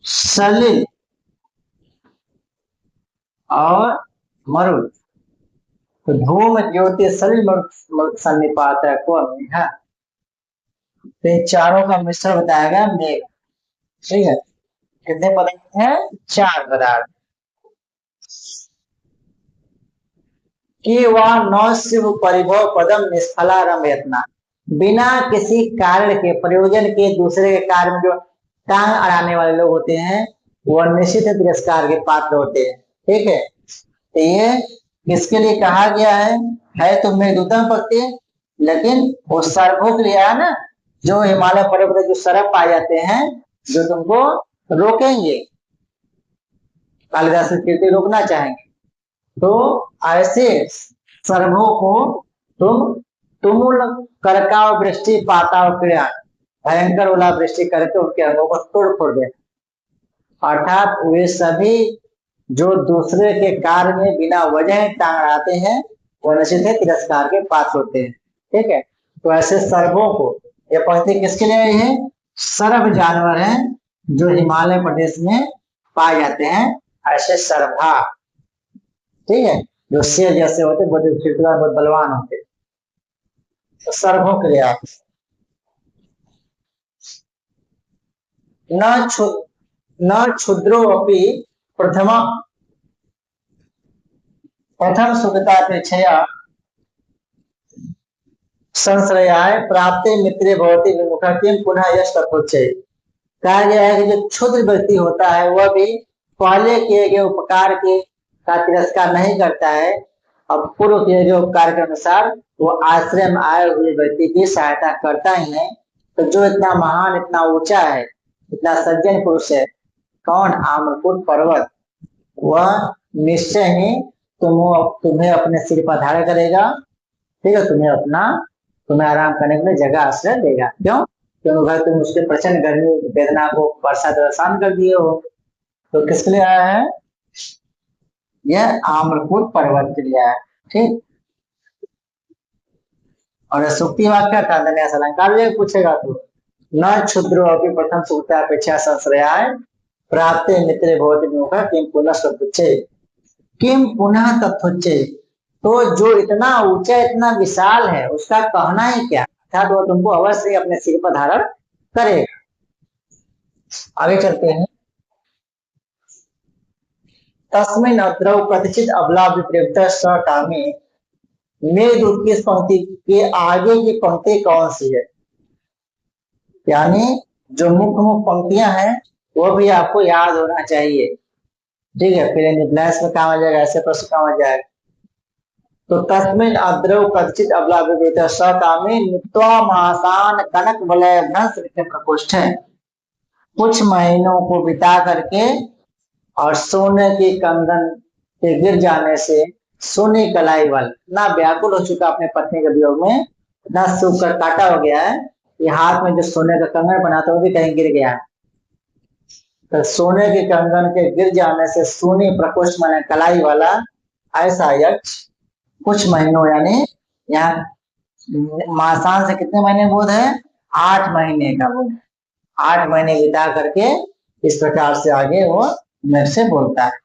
सलिल और मरुत। तो धूम, ज्योति, सलिल, मरुत सन्निपात को है, तो इन चारों का मिश्रण बताया गया मेघ। ठीक है, कितने पदार्थ हैं? 4 पदार्थ। कि वह नौ शिव परिभव पदम निष्फला रमयतना, बिना किसी कारण के, प्रयोजन के, दूसरे के कार्य में जो टांग अड़ाने वाले लोग होते हैं वह निश्चित तिरस्कार के पात्र होते हैं। ठीक है, तो ये किसके लिए कहा गया है तो मेघदूतम पक्षी, लेकिन वो सर्पों के लिए है ना, जो हिमालय पर्वत पर जो सर्प पाए जाते हैं जो तुमको रोकेंगे, कालिदास की कीर्ति रोकना चाहेंगे, तो ऐसे सर्वों को तुमुल करकाव वृष्टि पाताव क्रिया, भयंकर ओलावृष्टि करके उनके अंगों को तोड़ फोड़ दे, अर्थात वे सभी जो दूसरे के कार्य में बिना वजह टांग अड़ाते हैं वह निश्चित है तिरस्कार के पात्र होते हैं। ठीक है, तो ऐसे सर्वों को, यह पंक्ति किसके लिए है? सर्व जानवर हैं जो हिमालय प्रदेश में पाए जाते हैं, ऐसे सर्वभा। ठीक है, जो शेर जैसे होते, बहुत बलवान होते, तो सर्वों के लिए न न क्षुद्रो अपि प्रथम प्रथम सुखतापेक्षया संश्रयाय प्राप्ते मित्रे भवति विमुखः किं पुनः यश तथोच्चय। कहा गया है कि जो क्षुद्र व्यक्ति होता है वह भी पहले किए गए उपकार के का तिरस्कार नहीं करता है, अब पूर्व किए गए उपकार के अनुसार वो आश्रय में आए हुए व्यक्ति की सहायता करता ही है। तो जो इतना महान, इतना ऊंचा है, इतना सज्जन पुरुष है, कौन? आम्रकूट पर्वत, वह निश्चय ही तुम्हें अपने सिर पर धारण करेगा, ठीक है, तुम्हें आराम करने के लिए जगह आश्रय देगा। क्यों? क्योंकि भाई तुम उसके प्रचंड गर्मी वेदना को बरसात आसान कर दिए हो। तो किसके लिए आया है? यह आम्रकूट पर्वत के लिए आया, ठीक। और सुक्ति वाक्य था धन्यास अलंकार पूछेगा तो न क्षुद्रो अपि प्रथम सुक्ता अपेक्षा संश्रयाय प्राप्त मित्रे भवति विमुखः किम पुनः तत्थुच्चे। किम पुनः तत्थुच्चे, तो जो इतना ऊंचा, इतना विशाल है, उसका कहना ही क्या, अर्थात वो तुमको अवश्य अपने सिर पर धारण करेगा। आगे चलते हैं। तस्मिन् अद्रौ कथिचित अबला विप्रयुक्त सकामे। मेघदूत की इस पंक्ति के आगे की पंक्ति कौन सी है? यानी जो मुख्य मुख्य पंक्तियां हैं वो भी आपको याद होना चाहिए, ठीक है, फिर ब्लैंक्स में काम आ जाएगा, ऐसे प्रश्न काम आ जाएगा। तो तस्मिन् अद्रौ कथिचित अबला विप्रयुक्त सकामे नित्वामासान कनक वलय भ्रंश प्रकोष्ठ है। कुछ महीनों को बिता करके और सोने के कंगन के गिर जाने से सोने कलाई वाल इतना व्याकुल हो चुका अपने पत्नी के वियोग में, इतना सूख कर काटा हो गया है कि हाथ में जो सोने का कंगन बना था वो भी कहीं गिर गया है। तो सोने के कंगन के गिर जाने से सोने प्रकोष्ठ माने कलाई वाला ऐसा यक्ष कुछ महीनों, यानी यहाँ मासान से कितने महीने बोध है? 8 महीने का बोध, 8 महीने बिता करके इस प्रकार से आगे वो मेरे से बोलता है।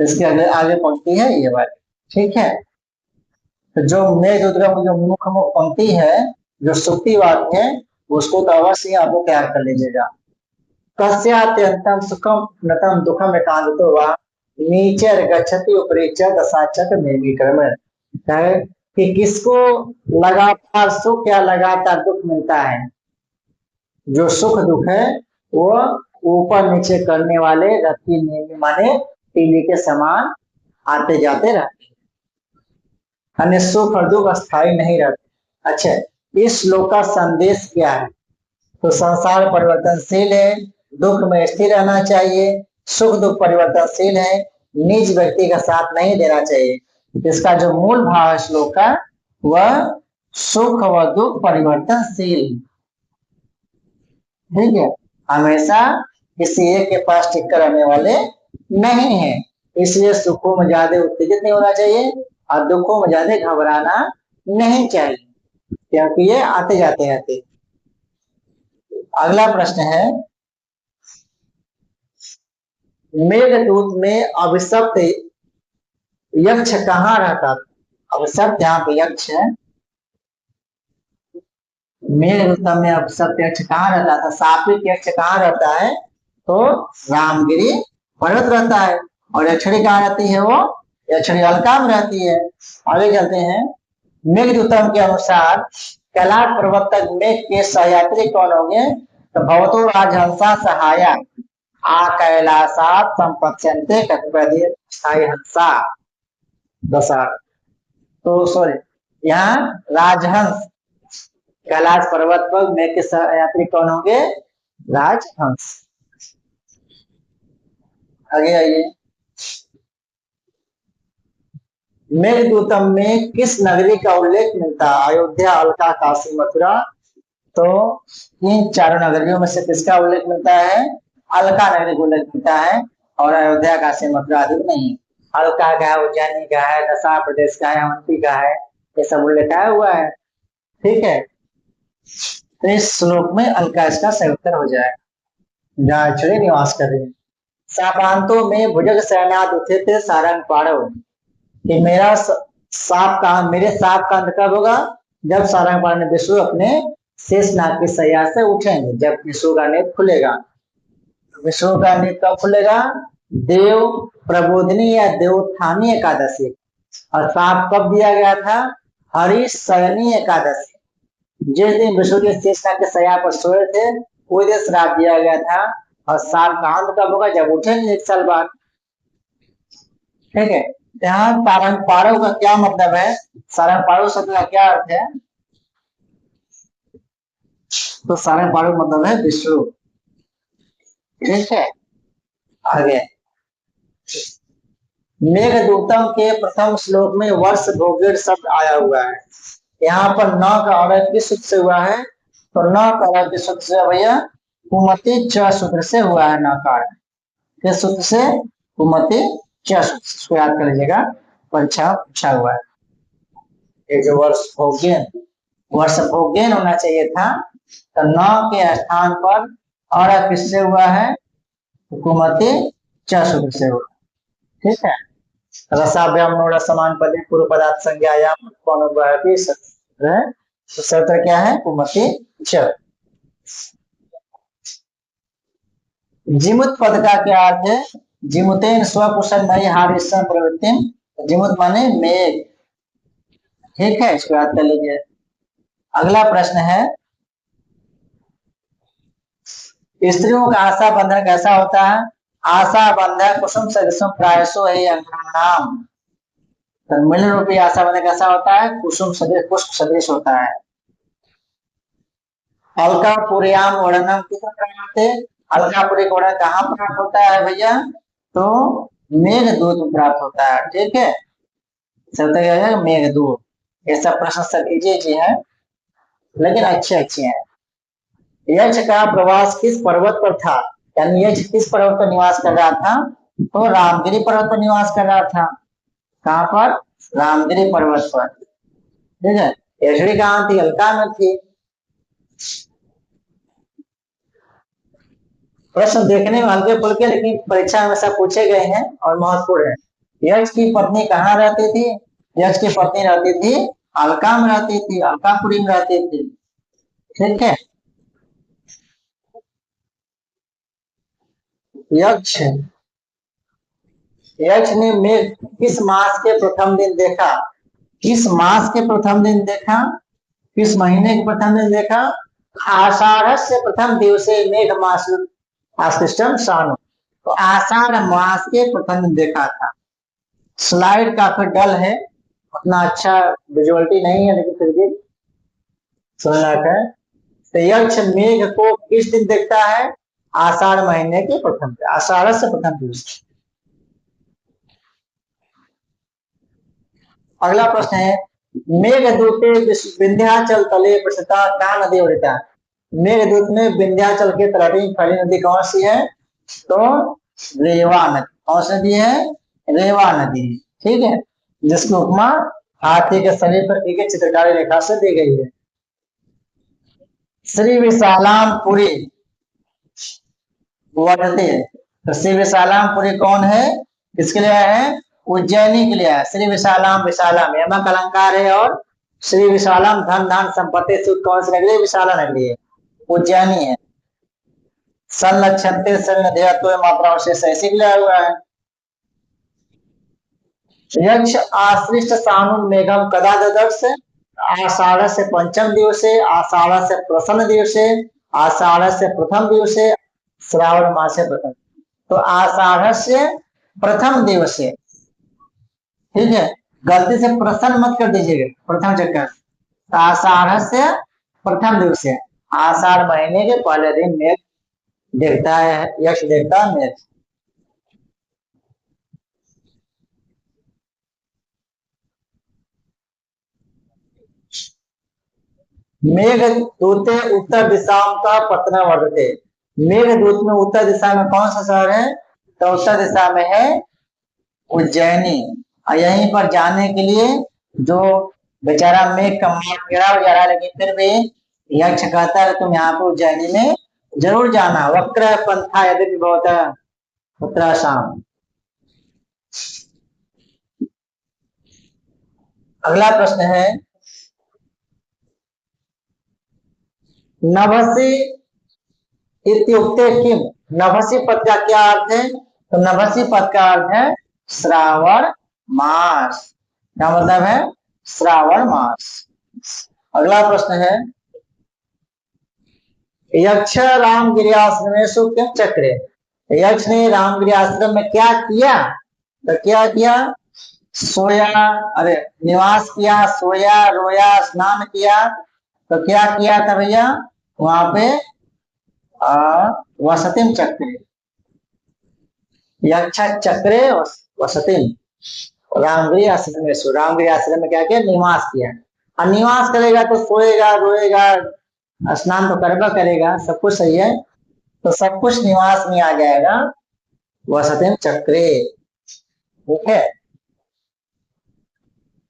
इसके आगे पंक्ति है ये बात, ठीक है। तो जो मेघदूत जो मुख्य पंक्ति है, जो सुक्ति वाक्य है, उसको तो अवश्य आपको तैयार कर लीजिएगा। कस्यात्यंतम सुखम नतम दुखम एकांतो वा नीचर गच्छति उपरिच दशाचक मेघी कर्म। कि किसको लगातार सुख या लगातार दुख मिलता है? जो सुख दुख है वो ऊपर नीचे करने वाले रत्ती नेमी माने तीली के समान आते जाते रहते हैं, अन्य सुख और दुख अस्थायी नहीं रहते। अच्छा, इस श्लोक का संदेश क्या है? तो संसार परिवर्तनशील है, दुख में स्थिर रहना चाहिए, सुख दुख परिवर्तनशील है, निज व्यक्ति का साथ नहीं देना चाहिए। इसका जो मूल भाव है श्लोक का, वह सुख व दुख परिवर्तनशील, ठीक है, हमेशा किसी एक के पास टिक रहने वाले नहीं है। इसलिए सुखों में ज्यादा उत्तेजित नहीं होना चाहिए और दुखों में ज्यादा घबराना नहीं चाहिए, क्योंकि ये आते जाते रहते। अगला प्रश्न है, मेघदूत में अभिशप्त यक्ष कहाँ रहता था? अभिशप्त यहाँ पे यक्ष है, मेघदूत में अभिशप्त यक्ष कहाँ रहता था? सापित यक्ष कहाँ रहता है? तो रामगिरी पर्वत रहता है। और यक्षिणी कहाँ रहती है? वो यक्षिणी अलका में रहती है। आगे चलते हैं। मेघदूतम के अनुसार कैलाश पर्वत तक मेघ के सहयात्री कौन होंगे? तो भवतो राजहंसा सहाया आ कैलासात संपत्स्यन्ते कपिपति स्थायी हंसा दशा। तो सॉरी, यहाँ राजहंस कैलाश पर्वत पर मेघ के सहयात्री कौन होंगे? राजहंस। आगे आइए। मेघदूतम में किस नगरी का उल्लेख मिलता है? अयोध्या, अलका, काशी, मथुरा। तो इन चारों नगरियों में से किसका उल्लेख मिलता है? अलका नगरी का उल्लेख मिलता है, और अयोध्या, काशी, मथुरा आदि नहीं। अलका का है, उज्जैनी का है, दशा प्रदेश का है, अवंती का है, ये सब उल्लेख हुआ है, ठीक है। तो इस श्लोक में अलका इसका सही उत्तर हो जाएगा, जहाँ अक्षरी निवास कर रही है। सापांतों में भुजग सेनाद उठे थे सारंग पाड़व, कि मेरा सांप का, मेरे सांप का अंत कब होगा? जब सारंग पाड़ ने विष्णु अपने शेषनाग की सैया से उठेंगे, जब विष्णु का नेत्र खुलेगा। विष्णु का नेत्र कब खुलेगा? देव प्रबोधिनी या देवोत्थानी एकादशी। और श्राप कब दिया गया था? हरिशयनी एकादशी। जिस दिन विष्णु के शेषनाग के शैया पर सोए थे उस दिन श्राप दिया गया था। और श्राप का अंत कब होगा? जब उठेंगे 1 साल बाद। ठीक है, यहाँ सारंग पाड़व का क्या मतलब है? सारंग पाड़व शब्द का क्या अर्थ है? तो सारंग पाड़व मतलब है विष्णु। ठीक है, आगे मेघदूतम के प्रथम श्लोक में वर्ष भोगेर शब्द आया हुआ है। यहाँ पर न का अर्थ किस सूत्र से हुआ है? तो न का अर्थ किस सूत्र से भैया? कुमति च सूत्र से हुआ है। न का किस सूत्र से? कुमति च सूत्र से। इसको याद कर लीजिएगा, परीक्षा पूछा हुआ है। ये जो वर्ष भोगेन होना चाहिए था, तो न के स्थान पर और किससे हुआ है? कुमति च सूत्र से हुआ। ठीक है, रसाभ्याम नोड़ समान पदे पूर्व पदार्थ संज्ञायाम कौन हुआ है? तो सूत्र क्या है? कुमति च। जिमुत पद का क्या अर्थ है? जिमुतेन स्वकुशल नई हारिसन प्रवृत्तिम। जिमुत माने मेघ। ठीक है, इसको याद कर लीजिए। अगला प्रश्न है, स्त्रियों का आशा बंधन कैसा होता है? आशा बंधन कुसुम सदृशम प्रायसो है अंगनाम। तो मिलन रूपी आशा बंधन कैसा होता है? कुसुम सदृश, पुष्प सदृश होता है। अलकापुरीयाम वर्णनम किसमें प्राप्त है? अलकापुरी का वर्णन कहाँ प्राप्त होता है भैया? तो मेघदूत में प्राप्त होता है। ठीक है, चलते मेघदूत। ये सब प्रश्न सब इजी है, लेकिन अच्छे हैं। यक्ष का प्रवास किस पर्वत पर था? यानी यक्ष किस पर्वत पर निवास कर रहा था? तो रामगिरी पर्वत पर निवास कर रहा था। कहाँ पर? रामगिरी पर्वत पर। ठीक है, यक्षिणी कहाँ थी? अलका में थी। प्रश्न देखने में हल्के फुल्के, लेकिन परीक्षा में हमेशा पूछे गए हैं और महत्वपूर्ण है। यक्ष की पत्नी कहाँ रहती थी? यक्ष की पत्नी रहती थी अलका में, रहती थी अलकापुरी में रहती थी। ठीक है, यक्ष ने मेघ किस मास के प्रथम दिन देखा? किस मास के प्रथम दिन देखा? किस महीने के प्रथम दिन देखा? आषाढ़ से प्रथम दिवसे मेघ मास आश्लिष्टम सानु। तो आषाढ़ मास के प्रथम दिन देखा था। स्लाइड काफी डल है, उतना अच्छा विजुअलिटी नहीं है, लेकिन फिर भी सुनना है। तो यक्ष मेघ को किस दिन देखता है? आषाढ़ महीने के प्रथम, आषाढ़ से प्रथम दिवस। अगला प्रश्न है, मेघदूते विंध्याचल तले प्रसिद्धा का नदी उड़ता? मेघदूत में विंध्याचल के तलहटी फैली नदी कौन सी है? तो रेवा नदी। कौन सी नदी है? रेवा नदी। ठीक है, जिसकी उपमा हाथी के शरीर पर एक चित्रकारी रेखा से दी गई है। श्री विशालाम पुरी वर्धते। तो श्री विशालाम पुरी कौन है? किसके लिए है? उज्जैनी के लिए है। श्री विशालाम, विशालाम यमक अलंकार है, और श्री विशालाम धन धान संपत्ति सुख कौन सी नगरी? विशाला नगरी है, उज्जैनी है। संलक्षणते सन्नदेयत्व मात्रा से ऐसे लिया हुआ है। यक्ष आश्रिष्ट सानु मेघम कदा ददर्श? आषाढ़ से पंचम दिवसे, आषाढ़ से प्रसन्न दिवसे, आषाढ़ से प्रथम दिवसे, श्रावण मास से प्रथम। तो आषाढ़ से प्रथम दिवसे। ठीक है, गलती से प्रसन्न मत कर दीजिएगा, प्रथम चक्कर। आषाढ़ से प्रथम दिवसे, आषाढ़ महीने के पहले दिन मेघ देखता है, यक्ष देखता है मेघ। मेघदूते उत्तर दिशा का पतना वर्तते। मेघदूत में उत्तर दिशा में कौन सा शहर है? तो उत्तर दिशा में है उज्जैनी। और यहीं पर जाने के लिए जो बेचारा मेघ का मार्ग टेढ़ा हो जा रहा है, लेकिन फिर भी यक्ष कहता है तुम यहाँ पर उज्जैनी में जरूर जाना। वक्र पंथा यदि बहुत उत्तरासाम। अगला प्रश्न है, नभसि इत्युक्ते किम? नभसी पद का क्या अर्थ है? तो नभसी पद का अर्थ है श्रावण मास। क्या मतलब है? श्रावण मास। अगला प्रश्न है, यक्ष रामगिरी आश्रमेषु किम चक्रे। यक्ष ने रामगिरी आश्रम में क्या किया? तो क्या किया? सोया, अरे निवास किया, सोया, रोया, स्नान किया। तो क्या किया था भैया वहां पे? वसतिम चक्रे, यक्ष चक्रे वसतिम। रामगिरी आश्रम में, रामगिरी आश्रम में क्या किया? निवास किया। और निवास करेगा तो सोएगा, रोएगा, स्नान तो करना करेगा, सब कुछ सही है। तो सब कुछ निवास में आ जाएगा वसतिम चक्रे। ठीक है।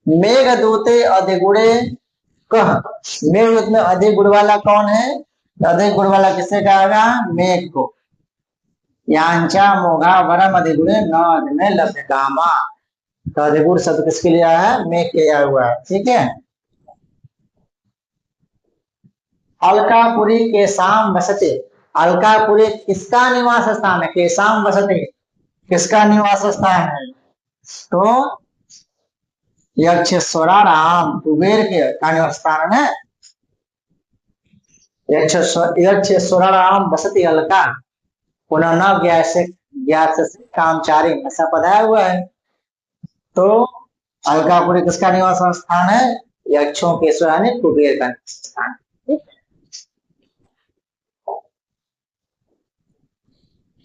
मेघदूते अधिगुणे कह। मेघदूत में अधिक गुण वाला कौन है? अधिक गुण वाला किससे कहेगा? मेघ को। यांचा मोघा वरम अधिगुणे न में लभ्य कामा। तो अधिगुण शब्द किसके लिए आया है? मेघ के आया हुआ है। ठीक है। अलकापुरी के शाम बसते। अलकापुरी किसका निवास स्थान है? के शाम बसते किसका निवास स्थान है? तो यक्षेश्वरा राम कुबेर के का निवास स्थान है। यक्षेश्वरा राम बसती अलका पुनः न ज्ञास से कामचारी, ऐसा पढ़ाया हुआ है। तो अलकापुरी किसका निवास स्थान है? यक्षों के यानी कुबेर का स्थान।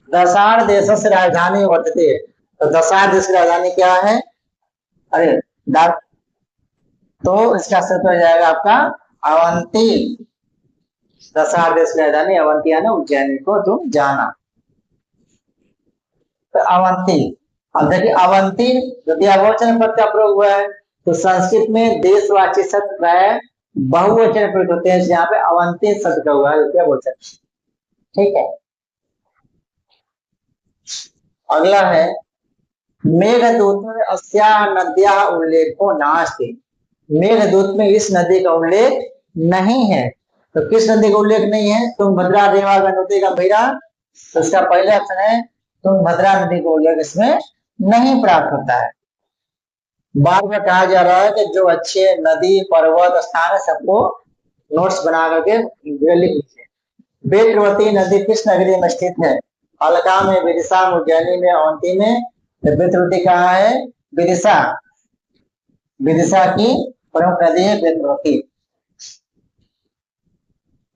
दशार देश से राजधानी वर्तते। तो दशार देश की राजधानी क्या है? अरे तो इसका सत्य हो जाएगा आपका अवंती। दशार देश की राजधानी अवंती है ना, उज्जैनी को तुम जाना। तो अवंती, अब देखिए अवंती यदि बहुवचन पद का प्रयोग हुआ है तो संस्कृत में देशवाची शब्द प्राय बहुवचन प्रयोग होते हैं। यहाँ पे अवंती शब्द का हुआ है, क्या बोल सकते? ठीक है। अगला है, मेघदूत में अस्या नद्या उल्लेखो नास्ति। मेघदूत में इस नदी का उल्लेख नहीं है। तो किस नदी का उल्लेख नहीं है? तुंगभद्रा, रेवा, गंडोत्री, गंभीरा। तो इसका पहला ऑप्शन है तुंगभद्रा नदी का उल्लेख इसमें नहीं प्राप्त होता है। बार बार कहा जा रहा है कि जो अच्छे नदी पर्वत स्थान है सबको नोट्स बना करके लिख लीजिए। बेत्रवती नदी किस नगरी में स्थित है? अलका में, विदिशा, उज्जैनी में, अवंती में। बेत्रवती कहाँ है? विदिशा। विदिशा की प्रमुख नदी है बेत्रवती।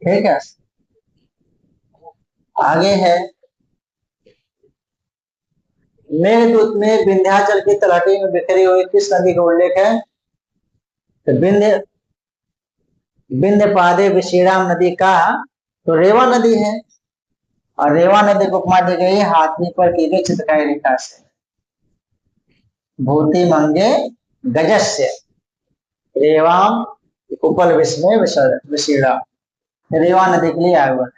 ठीक है। आगे है, मेघदूत में विंध्याचल की तलहटी में बिखरी हुई किस नदी का उल्लेख है? तो विंध्य पादे विश्राम नदी का तो रेवा नदी है। और रेवा नदी को उपमा दी गई हाथी पर की गई चित्रकारी रेखा से। भूति मंगे गजस्य रेवाम उपल विस्मय विशीड़ा। रेवा नदी के लिए आया हुआ है।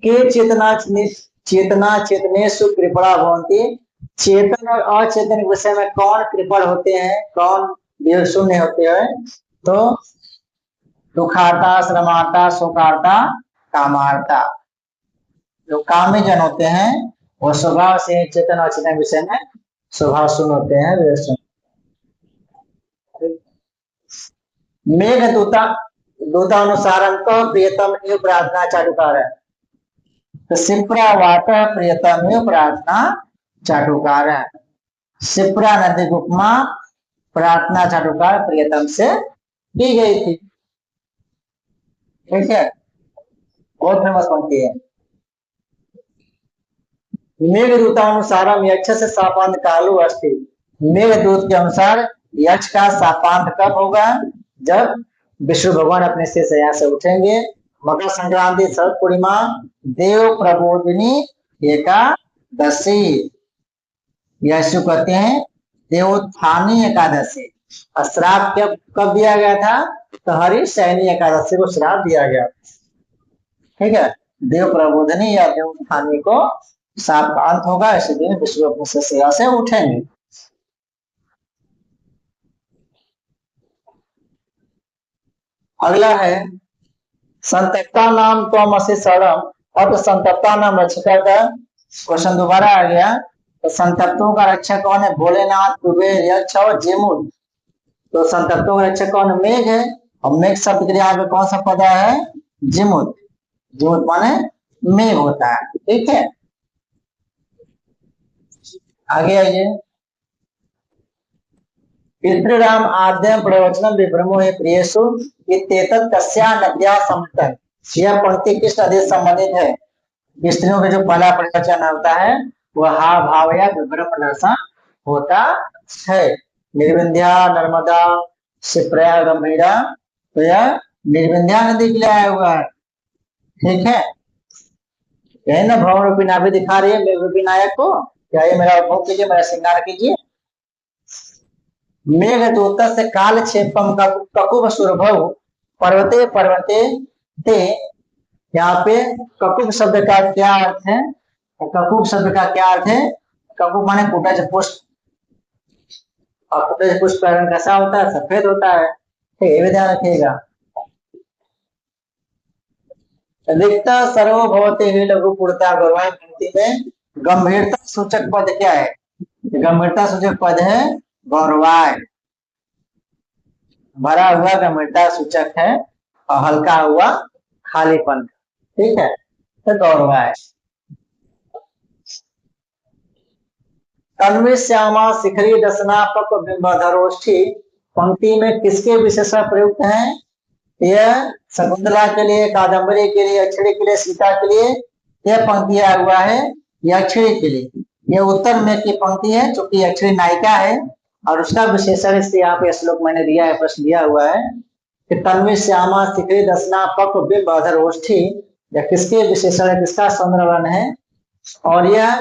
के चेतना चेतनेशु कृपणा भवंती। चेतन और अचेतन के विषय में कौन कृपण होते हैं, कौन विवेक शून्य होते हैं? तो दुखार्ता, श्रमार्ता, शोकार्ता, कामार्ता। जो कामी जन होते हैं वो स्वभाव से चेतन और चेतन विषय में स्वभाव शून्य होते हैं, विवेक शून्य। मेघ दूतानुसारं प्रियतम एवं प्रार्थना चाटुकार है। तो सिप्रा वात प्रियतम एवं प्रार्थना चाटुकार है। सिप्रा नदी की उपमा प्रार्थना चाटुकार प्रियतम से की गई थी। ठीक है, बहुत फेमस पंक्ति है। मेघदूतानुसारम यक्ष से शापांत कालो अस्ति। मेघदूत के अनुसार यक्ष का शापांत कब होगा? जब विष्णु भगवान अपने से यहाँ से उठेंगे। मकर संक्रांति, शरद पूर्णिमा, देव प्रबोधिनी एकादशी, यशु कहते हैं देवोत्थानी एकादशी। श्राप कब दिया गया था? तो हरि सैनी एकादशी को श्राप दिया गया। ठीक है, देव प्रबोधनी या देवोत्थानी को शाप का अंत होगा, इसलिए विष्णु अपने सेवा से उठेंगे। अगला है, संतप्ता नाम त्वमसि शरणम। और तो संतप्ता नाम रक्षका का क्वेश्चन दोबारा आ गया। तो संतप्तों का रक्षक कौन है? भोलेनाथ, कुबेर, यक्ष और जेमुल। तो संतप्तों का रक्षक कौन? मेघ है। और मेघ शब्द के लिए यहाँ पे कौन सा पद है? जिमुत। जिमुत माने मेघ होता है। ठीक है, आगे आइए। पितृराम आद्यम प्रवचनम विभ्रमो हे प्रियसु इत्येतत् कस्या नद्या समुद्र। यह पंक्ति किस नदी से संबंधित है? स्त्रियों का जो पहला प्रवचन होता है वह हा भाव या विभ्रम दर्शन होता है। निर्विंध्या, नर्मदा, शिप्रा, गंभीरा। तो यह निर्विंध्या नदी के लिए आया हुआ है। ठीक है, यही ना भवन रूपी नाभि दिखा रही है मेघ रूपी नायक को। क्या ये मेरा उपभोग कीजिए, मेरा श्रृंगार कीजिए। मेघ दूत से काल क्षेपम ककुब सुरभव पर्वते पर्वते ते। यहाँ पे ककुब शब्द का क्या अर्थ है? ककुब शब्द का क्या अर्थ है? ककुब माने कुटज पुष्प। और कुटज पुष्प का रंग कैसा होता है? सफेद होता है। ठीक, ये भी ध्यान रखिएगा। अधिकता सर्वभवते ही लघु पूर्णता गौरवाय पंक्ति में गंभीरता सूचक पद क्या है? गंभीरता सूचक पद है गौरवाय। भरा हुआ गंभीरता सूचक है और हल्का हुआ खालीपन। ठीक है, तो गौरवाय। तन्वी श्यामा शिखरी दसना पक बिंबधरोष्ठी पंक्ति में किसके विशेषण प्रयुक्त हैं? यह शकुंतला के लिए, कादम्बरी के लिए, अक्षरी के लिए, सीता के लिए यह पंक्ति आया हुआ है। यह अक्षरी के लिए, यह उत्तर में की पंक्ति है क्योंकि अक्षरी नायिका है और उसका विशेषण इससे यहाँ पे श्लोक मैंने दिया है, प्रश्न दिया हुआ है कि तन्वी श्यामा शिखरी दसना पक बिंब अधरोष्ठी। यह किसके विशेषण है, किसका सौंदर्यवर्णन है? और यह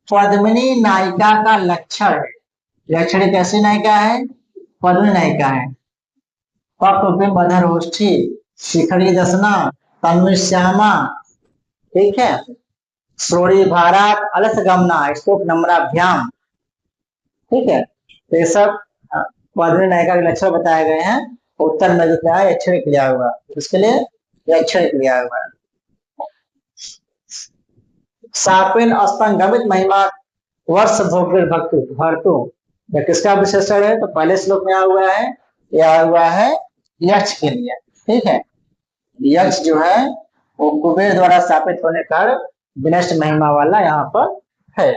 पद्मिनी नायिका का लक्षण है। यह अक्षरी कैसी नायिका है? पद्मिनी नायिका है। पक्वधरोष्ठी, शिखरी दसना, तन्वी श्यामा। ठीक है, श्रोणी भारत, अलस गमना, स्तूप नम्राभ्याम। ठीक है, तो ये सब पद्मिनी नायिका के लक्षण बताए गए हैं। उत्तर में जो क्या है अक्षर क्रिया होगा, उसके लिए अक्षर क्रिया होगा। सापिन अस्तंगमित महिमा वर्ष भोग भक्तु भरतु, यह किसका विशेषण है? तो पहले श्लोक में आया हुआ है, यह आया हुआ है यक्ष के लिए। ठीक है, यक्ष जो है वो कुबेर द्वारा स्थापित होने पर विनष्ट महिमा वाला यहाँ पर है।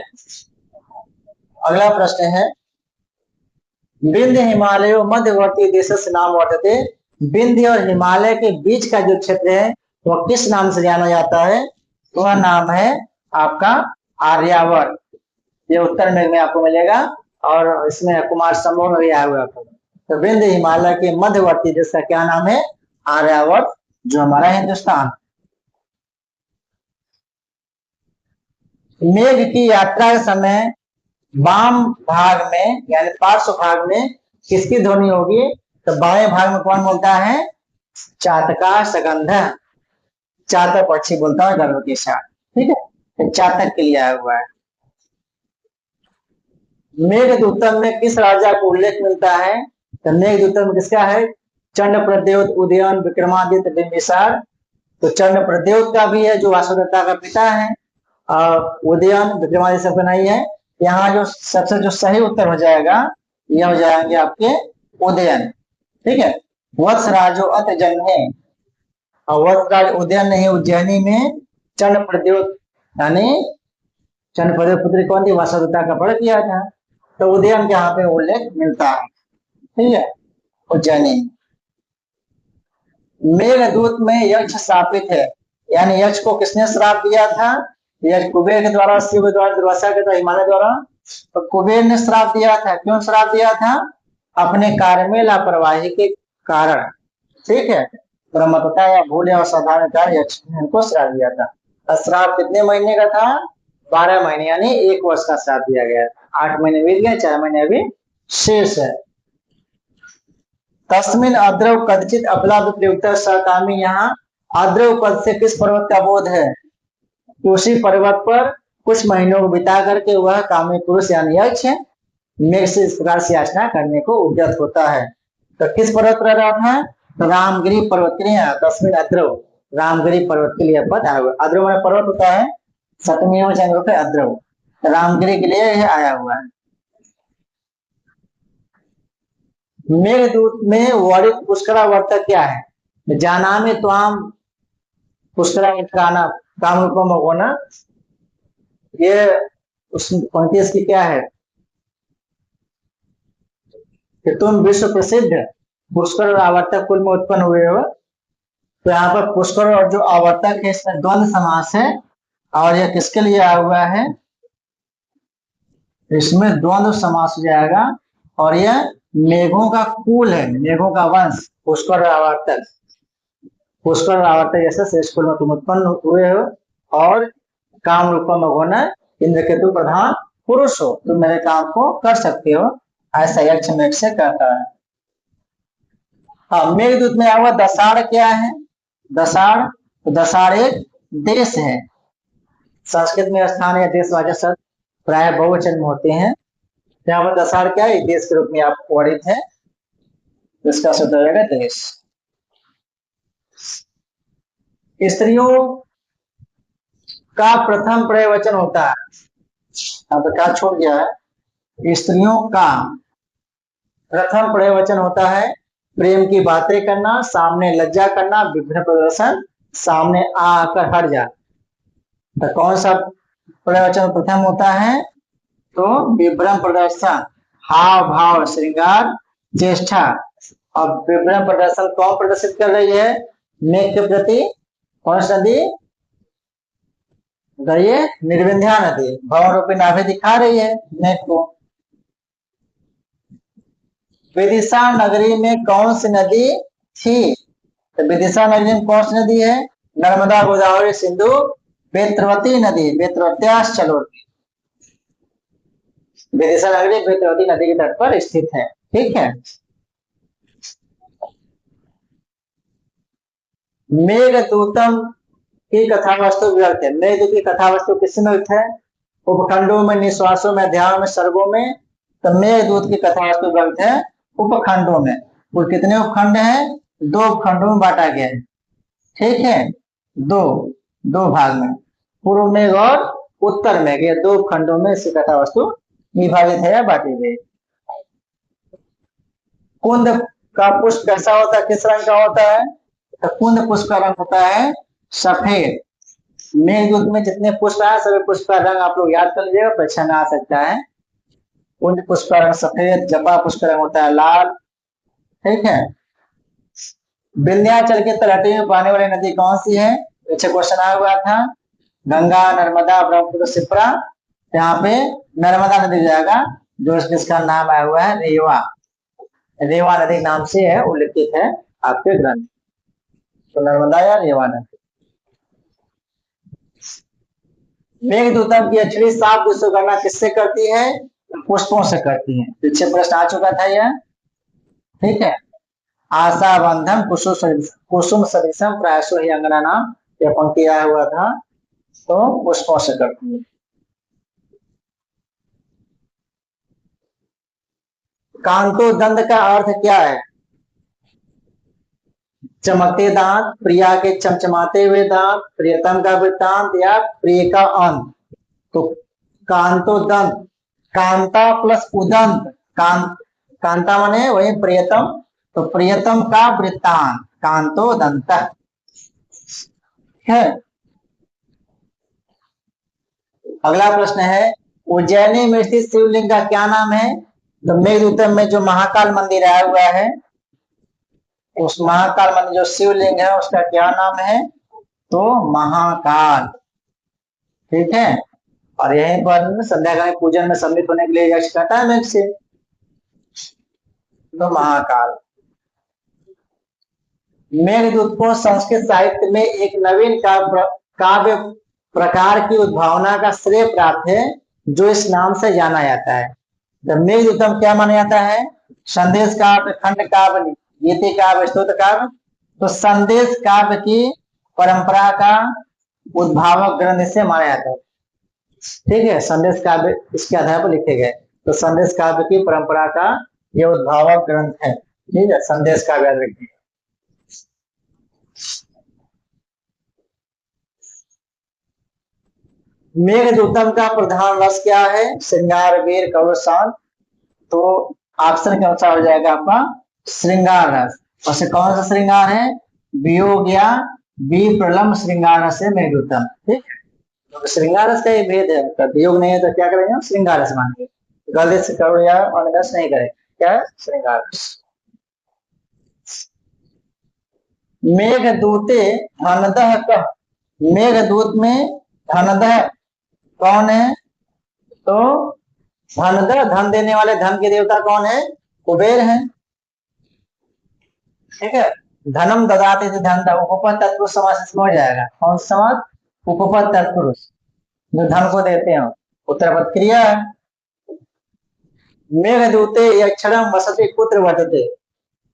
अगला प्रश्न है, विंध्य हिमालय मध्यवर्ती देश से नाम वर्तते। विंध्य और हिमालय के बीच का जो क्षेत्र है वह किस नाम से जाना जाता है? वह नाम है आपका आर्यावर्त। ये उत्तर में आपको मिलेगा और इसमें कुमार समूह में भी आया हुआ। तो विंध्य हिमालय के मध्यवर्ती देश का क्या नाम है? आर्यावर्त, जो हमारा हिंदुस्तान। मेघ की यात्रा के समय वाम भाग में यानी पार्श्व भाग में किसकी ध्वनि होगी? तो बाएं भाग में कौन बोलता है? चातका सगंध, चातक पक्षी बोलता है गर्भ के साथ। ठीक है, तो चातक के लिए आया हुआ है। मेघदूतम में किस राजा को उल्लेख मिलता है? तो मेघदूतम में किसका है? चंड प्रद्योत, उदयन, विक्रमादित्य, बिंबिसार। तो चंड प्रद्योत का भी है जो वासुदेवता का पिता है, और उदयन विक्रमादित्य सबका नहीं है। यहाँ जो सबसे जो सही उत्तर हो जाएगा यह हो जाएंगे आपके उदयन। ठीक है, वत्सराजो अत जन्मे, और वत्सराज उदयन नहीं उज्जैनी में चंड प्रद्योत यानी चंड प्रद्योत पुत्री कौन थी? वासुदेवता का पढ़ किया था। तो उदयन के यहाँ पे उल्लेख मिलता है। ठीक है, उज्जैनी। मेघदूत में यक्ष स्थापित है, यानी यक्ष को किसने श्राप दिया था? यक्ष कुबेर के द्वारा, शिव के द्वारा, दुर्वासा के द्वारा, हिमालय द्वारा। तो कुबेर ने श्राप दिया था। क्यों श्राप दिया था? अपने कार्य में लापरवाही के कारण। ठीक है, ब्रह्मता या भूल या असाधारण कारण यक्ष ने उनको श्राप दिया था। श्राप कितने महीने का था? 12 महीने यानी 1 वर्ष का श्राप दिया गया। 8 महीने बीत गए, 4 महीने अभी शेष है। तस्मिन अद्रव कदचित अपलाभ प्रयुक्त सकामी, यहाँ अद्रव पद से किस पर्वत का बोध है? उसी पर्वत पर कुछ महीनों को बिता करके वह कामी पुरुष यानी यक्ष मेघ से इस प्रकार से याचना करने को उद्यत होता है। तो किस पर्वत पर रहा था? तो रामगिरी पर्वत के लिए तस्मिन अद्रव, रामगिरी पर्वत के लिए पद आया हुआ। अद्रव में पर्वत होता है, सतमेव जंग पे अद्रव, रामगिरी के लिए यह आया हुआ है। मेघदूत में वर्णित पुष्करावर्तक क्या है? जानामि त्वाम पुष्करावर्तकाना काम रूपम होना, ये उस पंक्ति इसकी क्या है कि तुम विश्व प्रसिद्ध पुष्कर और आवर्तक कुल में उत्पन्न हुए हो। तो यहाँ पर पुष्कर और जो आवर्तक है इसमें द्वंद्व समास है, और यह किसके लिए आया हुआ है? इसमें द्वंद्व समास हो जाएगा, और यह मेघों का कुल है, मेघों का वंश, पुष्कर और आवर्तक। पुष्कर और आवर्तक जैसे श्रेष्ठ कुल में तुम उत्पन्न हुए हो, और काम रूपम होना इंद्रकेतु प्रधान पुरुष हो, तुम मेरे काम को कर सकते हो, ऐसा यक्ष मेघ से कहता है। हाँ, मेघदूत में आया दसाड़ क्या है? दसाड़, तो दसाड़ एक देश है। संस्कृत में स्थान या देशवाचक शब्द प्राय बहुवचन में होते हैं। यहाँ पर दसाड़ क्या है? देश के रूप में आप वर्णित है, इसका शब्द हो जाएगा देश। स्त्रियों का प्रथम प्रयोजन होता है, अब तो क्या छोड़ गया है? स्त्रियों का प्रथम प्रयोजन होता है प्रेम की बातें करना, सामने लज्जा करना, विभिन्न प्रदर्शन, सामने आकर हट जा। तो कौन सा प्रयोजन प्रथम होता है? तो विभ्रम प्रदर्शन, हाव भाव श्रृंगार चेष्टा। अब विभ्रम प्रदर्शन कौन प्रदर्शित कर रही है? मेघ के प्रति कौन सी नदी? ये निर्विंध्या नदी भवन रूपी नाभि दिखा रही है मेघ को। विदिशा नगरी में कौन सी नदी थी? तो विदिशा नगरी में कौन सी नदी है? नर्मदा गोदावरी सिंधु बेत्रवती नदी, बेत्रवत्यास चलोती। विदिशा नगरी बेत्रवती नदी के तट पर स्थित है। ठीक है। मेघदूतम की कथा वस्तु विरक्त है। मेघदूत की कथा वस्तु किसमें है? उपखंडों में, निश्वासों में, ध्यान में, सर्गों में। तो मेघदूत की कथा वस्तु विरक्त है उपखंडों में। कुल कितने उपखंड हैं? 2 उपखंडों में बांटा गया है। ठीक है, दो भाग में, पूर्व मेघ और उत्तर मेघ, ये 2 उपखंडों में इसकी कथा वस्तु विभाजित है या बांटी गई। कुंद का पुष्प कैसा होता है? किस रंग का होता है? तो कुंद पुष्प का रंग होता है सफेद। मेघदूत में जितने पुष्प है सभी पुष्प का रंग आप लोग याद कर लीजिएगा, परीक्षा में आ सकता है। कुंद पुष्प का रंग सफेद, जपा पुष्प का रंग होता है लाल। ठीक है। विंध्याचल के तलहटी में पाने वाली नदी कौन सी है? पीछे क्वेश्चन आया हुआ था, गंगा, नर्मदा, ब्रह्मपुत्र, शिप्रा। यहाँ पे नर्मदा नदी जाएगा, जो इसका नाम आया हुआ है रेवा। रेवा नदी नाम से है उल्लेखित है आपके ग्रंथ, तो नर्मदा या रेवा नदी। मेघदूतम की अक्षरी साफ दूसरी गणना किससे करती है? पुष्पों से करती है। पीछे प्रश्न आ चुका था यह। ठीक है। आशा बंधम कुसुम सदृशम प्रायसो ही अंगना नाम, यह पंक्ति आया हुआ था, तो पुष्पों से करती है। कांतो दंड का अर्थ क्या है? चमकते दांत, प्रिया के चमचमाते हुए दांत, प्रियतम का वृत्तांत, या प्रिय का अंत। तो कांतो दंत, कांता प्लस उदंत, कांता माने वही प्रियतम, तो प्रियतम का वृत्तांत कांतो दंत है। अगला प्रश्न है, उज्जैनी में स्थित शिवलिंग का क्या नाम है? तो मेघदूतम में जो महाकाल मंदिर आया हुआ है, उस महाकाल मंदिर जो शिवलिंग है उसका क्या नाम है? तो महाकाल। ठीक है। और यहीं पर संध्याकाल पूजन में सम्मिलित होने के लिए यक्ष कहता है मेघ से, तो महाकाल। मेघदूत को संस्कृत साहित्य में एक नवीन काव्य प्रकार की उद्भावना का श्रेय प्राप्त है, जो इस नाम से जाना जाता है। तो मेघदूतम क्या माना जाता है? संदेश काव्य, खंड काव्य, गीति काव्य, स्तोत्र काव्य। तो संदेश काव्य की परंपरा का उद्भावक ग्रंथ से माना जाता है। ठीक है, संदेश काव्य इसके आधार पर लिखे गए, तो संदेश काव्य की परंपरा का यह उद्भावक ग्रंथ है। ठीक है, संदेश काव्य याद रखिए। मेघदूतम का प्रधान रस क्या है? श्रृंगार, वीर, करुण, शांत। तो ऑप्शन के अनुसार हो जाएगा आपका श्रृंगार रस। और से कौन सा श्रृंगार है? वियोग या विप्रलम्ब श्रृंगार रस है मेघदूतम। ठीक है, तो श्रृंगार रस का ये भेद है। तो वियोग नहीं है तो क्या करेंगे? श्रृंगार रस मानेंगे। गलत से करुण या अनरस नहीं करेंगे। क्या है? श्रृंगार रस। मेघदूते धनदह कह। मेघदूत में धनदह कौन है? तो धनदह, धन देने वाले, धन के देवता कौन है? कुबेर है। ठीक है, धनम ददाते थे धन, उपपद तत्पुरुष समास इसमें हो जाएगा। कौन सा समास? उपपद तत्पुरुष, जो धन को देते हैं। उत्तरपद क्रिया है। मेघदूते यक्षरम वसति कुत्र वर्तते।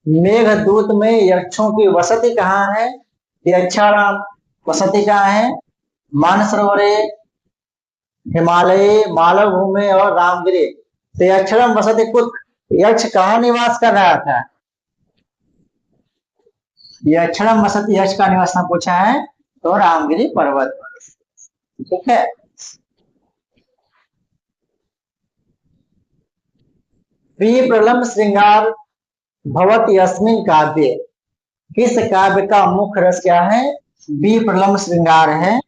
मेघदूत में यक्षों की वसति कहाँ है? यक्षाणाम वसति कहाँ है? मानसरोवरे, हिमालय, मालभूमि और रामगिरी। तो यक्षरम वसति कुत्र, यक्ष कहाँ निवास कर रहा था? यक्षरम वसति, यक्ष का निवास पूछा है तो रामगिरी पर्वत पर। ठीक है, विप्रलम्ब श्रृंगार भवति अस्मिन् काव्य। किस काव्य का मुख्य रस क्या है? विप्रलम्ब श्रृंगार है।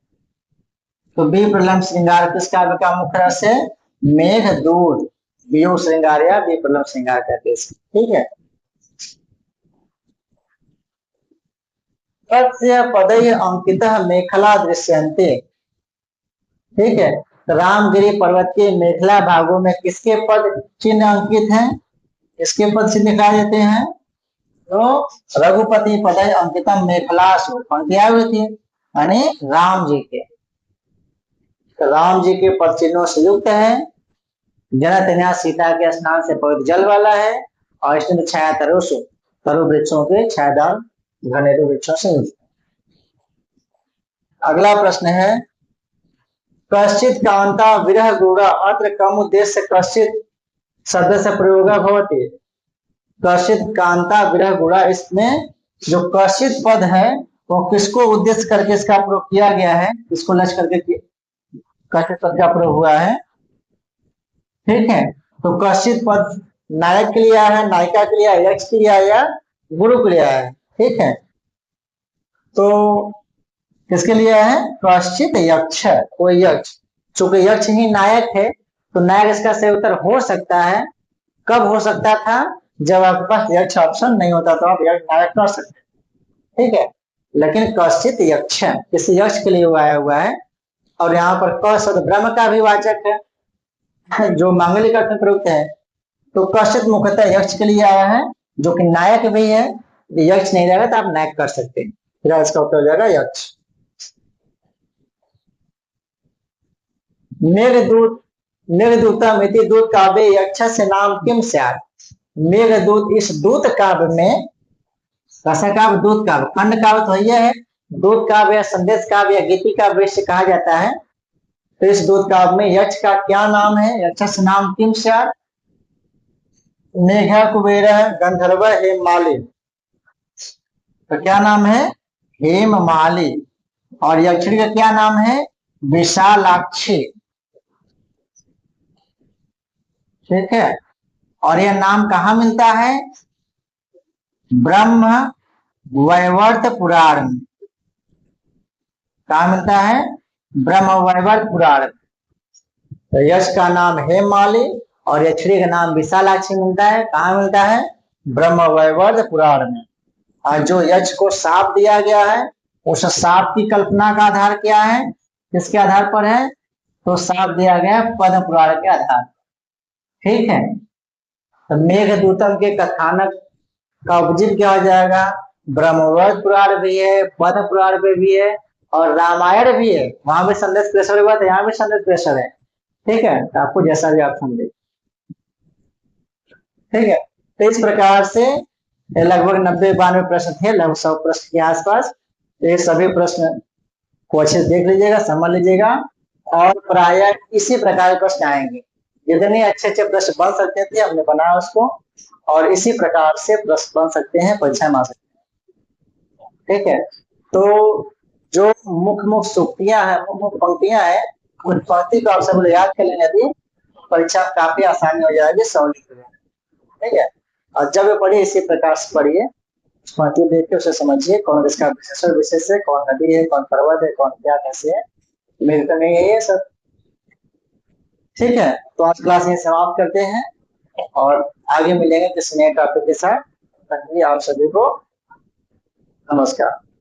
तो विप्रलम्ब श्रृंगार किस काव्य का मुख्य रस है? मेघदूत। वियोग श्रृंगार या विप्रलम्ब श्रृंगार कहते हैं। ठीक है, पदय अंकितः मेखला दृश्यन्ते। ठीक है, तो रामगिरी पर्वत के मेखला भागों में किसके पद चिन्ह अंकित हैं? इसके पद चिन्ह दिखाई देते हैं। तो रघुपति पदय अंकितम मेखलासु, पंक्तियां हुई थी यानी राम जी के। तो राम जी के पद चिन्हों से युक्त है। जनक सीता के स्नान से पवित्र जल वाला है। और इसमें छाया तरुषु, तरु वृक्षों के छायादार घनेरु वृक्षों से युक्त। अगला प्रश्न है, कश्चित कांता विरह गुड़ा अत्र कम उद्देश्य कश्चित शब्द से प्रयोग भवति। कश्चित कांता विरह गुड़ा, इसमें जो कश्चित पद है वो किसको उद्देश्य करके इसका प्रयोग किया गया है? किसको लक्ष्य करके कश्चित पद का प्रयोग हुआ है? ठीक है, तो कश्चित पद नायक के लिए है, नायिका के लिए, यक्ष के लिए या गुरु के लिए है। ठीक है, तो किसके लिए है? कश्चित यक्ष, कोई यक्ष। चूंकि यक्ष ही नायक है तो नायक इसका सही उत्तर हो सकता है। कब हो सकता था? जब आपके पास यक्ष ऑप्शन नहीं होता तो आप नायक कर सकते। ठीक है, लेकिन कश्चित यक्ष किसी यक्ष के लिए आया हुआ है। और यहाँ पर क शब्द ब्रह्म का भी वाचक है जो मांगलिक अर्थ में प्रयुक्त है। तो कश्चित मुख्यतः यक्ष के लिए आया है जो कि नायक भी है। यक्ष नहीं रहेगा तो आप नायक कर सकते हैं। फिर इसका उत्तर हो जाएगा यक्ष। मेघदूत, मेघदूतम इति दूत काव्य यक्ष से नाम किम स्यात्। मेघदूत, इस दूत काव्य में, कैसा काव्य? दूत काव्य। खंड काव्य तो यह है, दूत काव्य या संदेश काव्य या गीति काव्य से कहा जाता है। तो इस दूत काव्य में यक्ष का क्या नाम है? यक्ष से नाम किम स्यात्। मेघ कुबेर गंधर्व हेममाली। तो क्या नाम है? हेममाली। और यक्षिणी का क्या नाम है? विशालाक्षी। ठीक है, और यह नाम कहाँ मिलता है? ब्रह्म वैवर्त पुराण में। कहाँ मिलता है? ब्रह्म वैवर्त पुराण। तो यश का नाम हेममाली और यक्षिणी का नाम विशालाक्षी मिलता है। कहाँ मिलता है? ब्रह्म वैवर्त पुराण में। और जो यक्ष को साप दिया गया है, उस साप की कल्पना का आधार क्या है? किसके आधार पर है? तो साप दिया गया पद्म पुराण के आधार। ठीक है, तो मेघदूतम के कथानक का उपजीव क्या हो जाएगा? ब्रह्मवैवर्त पुराण भी है, पद्म पुराण पे भी है और रामायण भी है। वहां भी संदेश प्रेषण हुआ था, यहाँ भी संदेश प्रेषण है। ठीक है, तो आपको जैसा भी ऑप्शन दे। ठीक है, तो इस प्रकार से लगभग 90-92 प्रश्न थे, लगभग 100 प्रश्न के आसपास। ये सभी प्रश्न को अच्छे से देख लीजिएगा, समझ लीजिएगा और प्राय इसी प्रकार के प्रश्न आएंगे। जितने अच्छे अच्छे प्रश्न बन सकते थे हमने बनाया उसको, और इसी प्रकार से प्रश्न बन सकते हैं, परीक्षा में आ सकते हैं। ठीक है, तो जो मुख्य मुख्य सूक्तियां हैं, मुख्य पंक्तियां हैं, उत्पत्ति को आप सब लोग याद कर लेंगे, यदि परीक्षा काफी आसानी हो जाएगी, सहूलियत हो जाएगी। ठीक है, और जब ये पढ़िए इसी प्रकार से पढ़िए, उत्पत्ति देख के उसे समझिए, कौन इसका विशेषण विशेष है, कौन नदी है, कौन पर्वत है, कौन क्या कैसे है, मेरे तो नहीं है ये सब। ठीक है, तो आज क्लास यही समाप्त करते हैं और आगे मिलेंगे किसी नए टॉपिक के साथ। तब तक के लिए आप सभी को नमस्कार।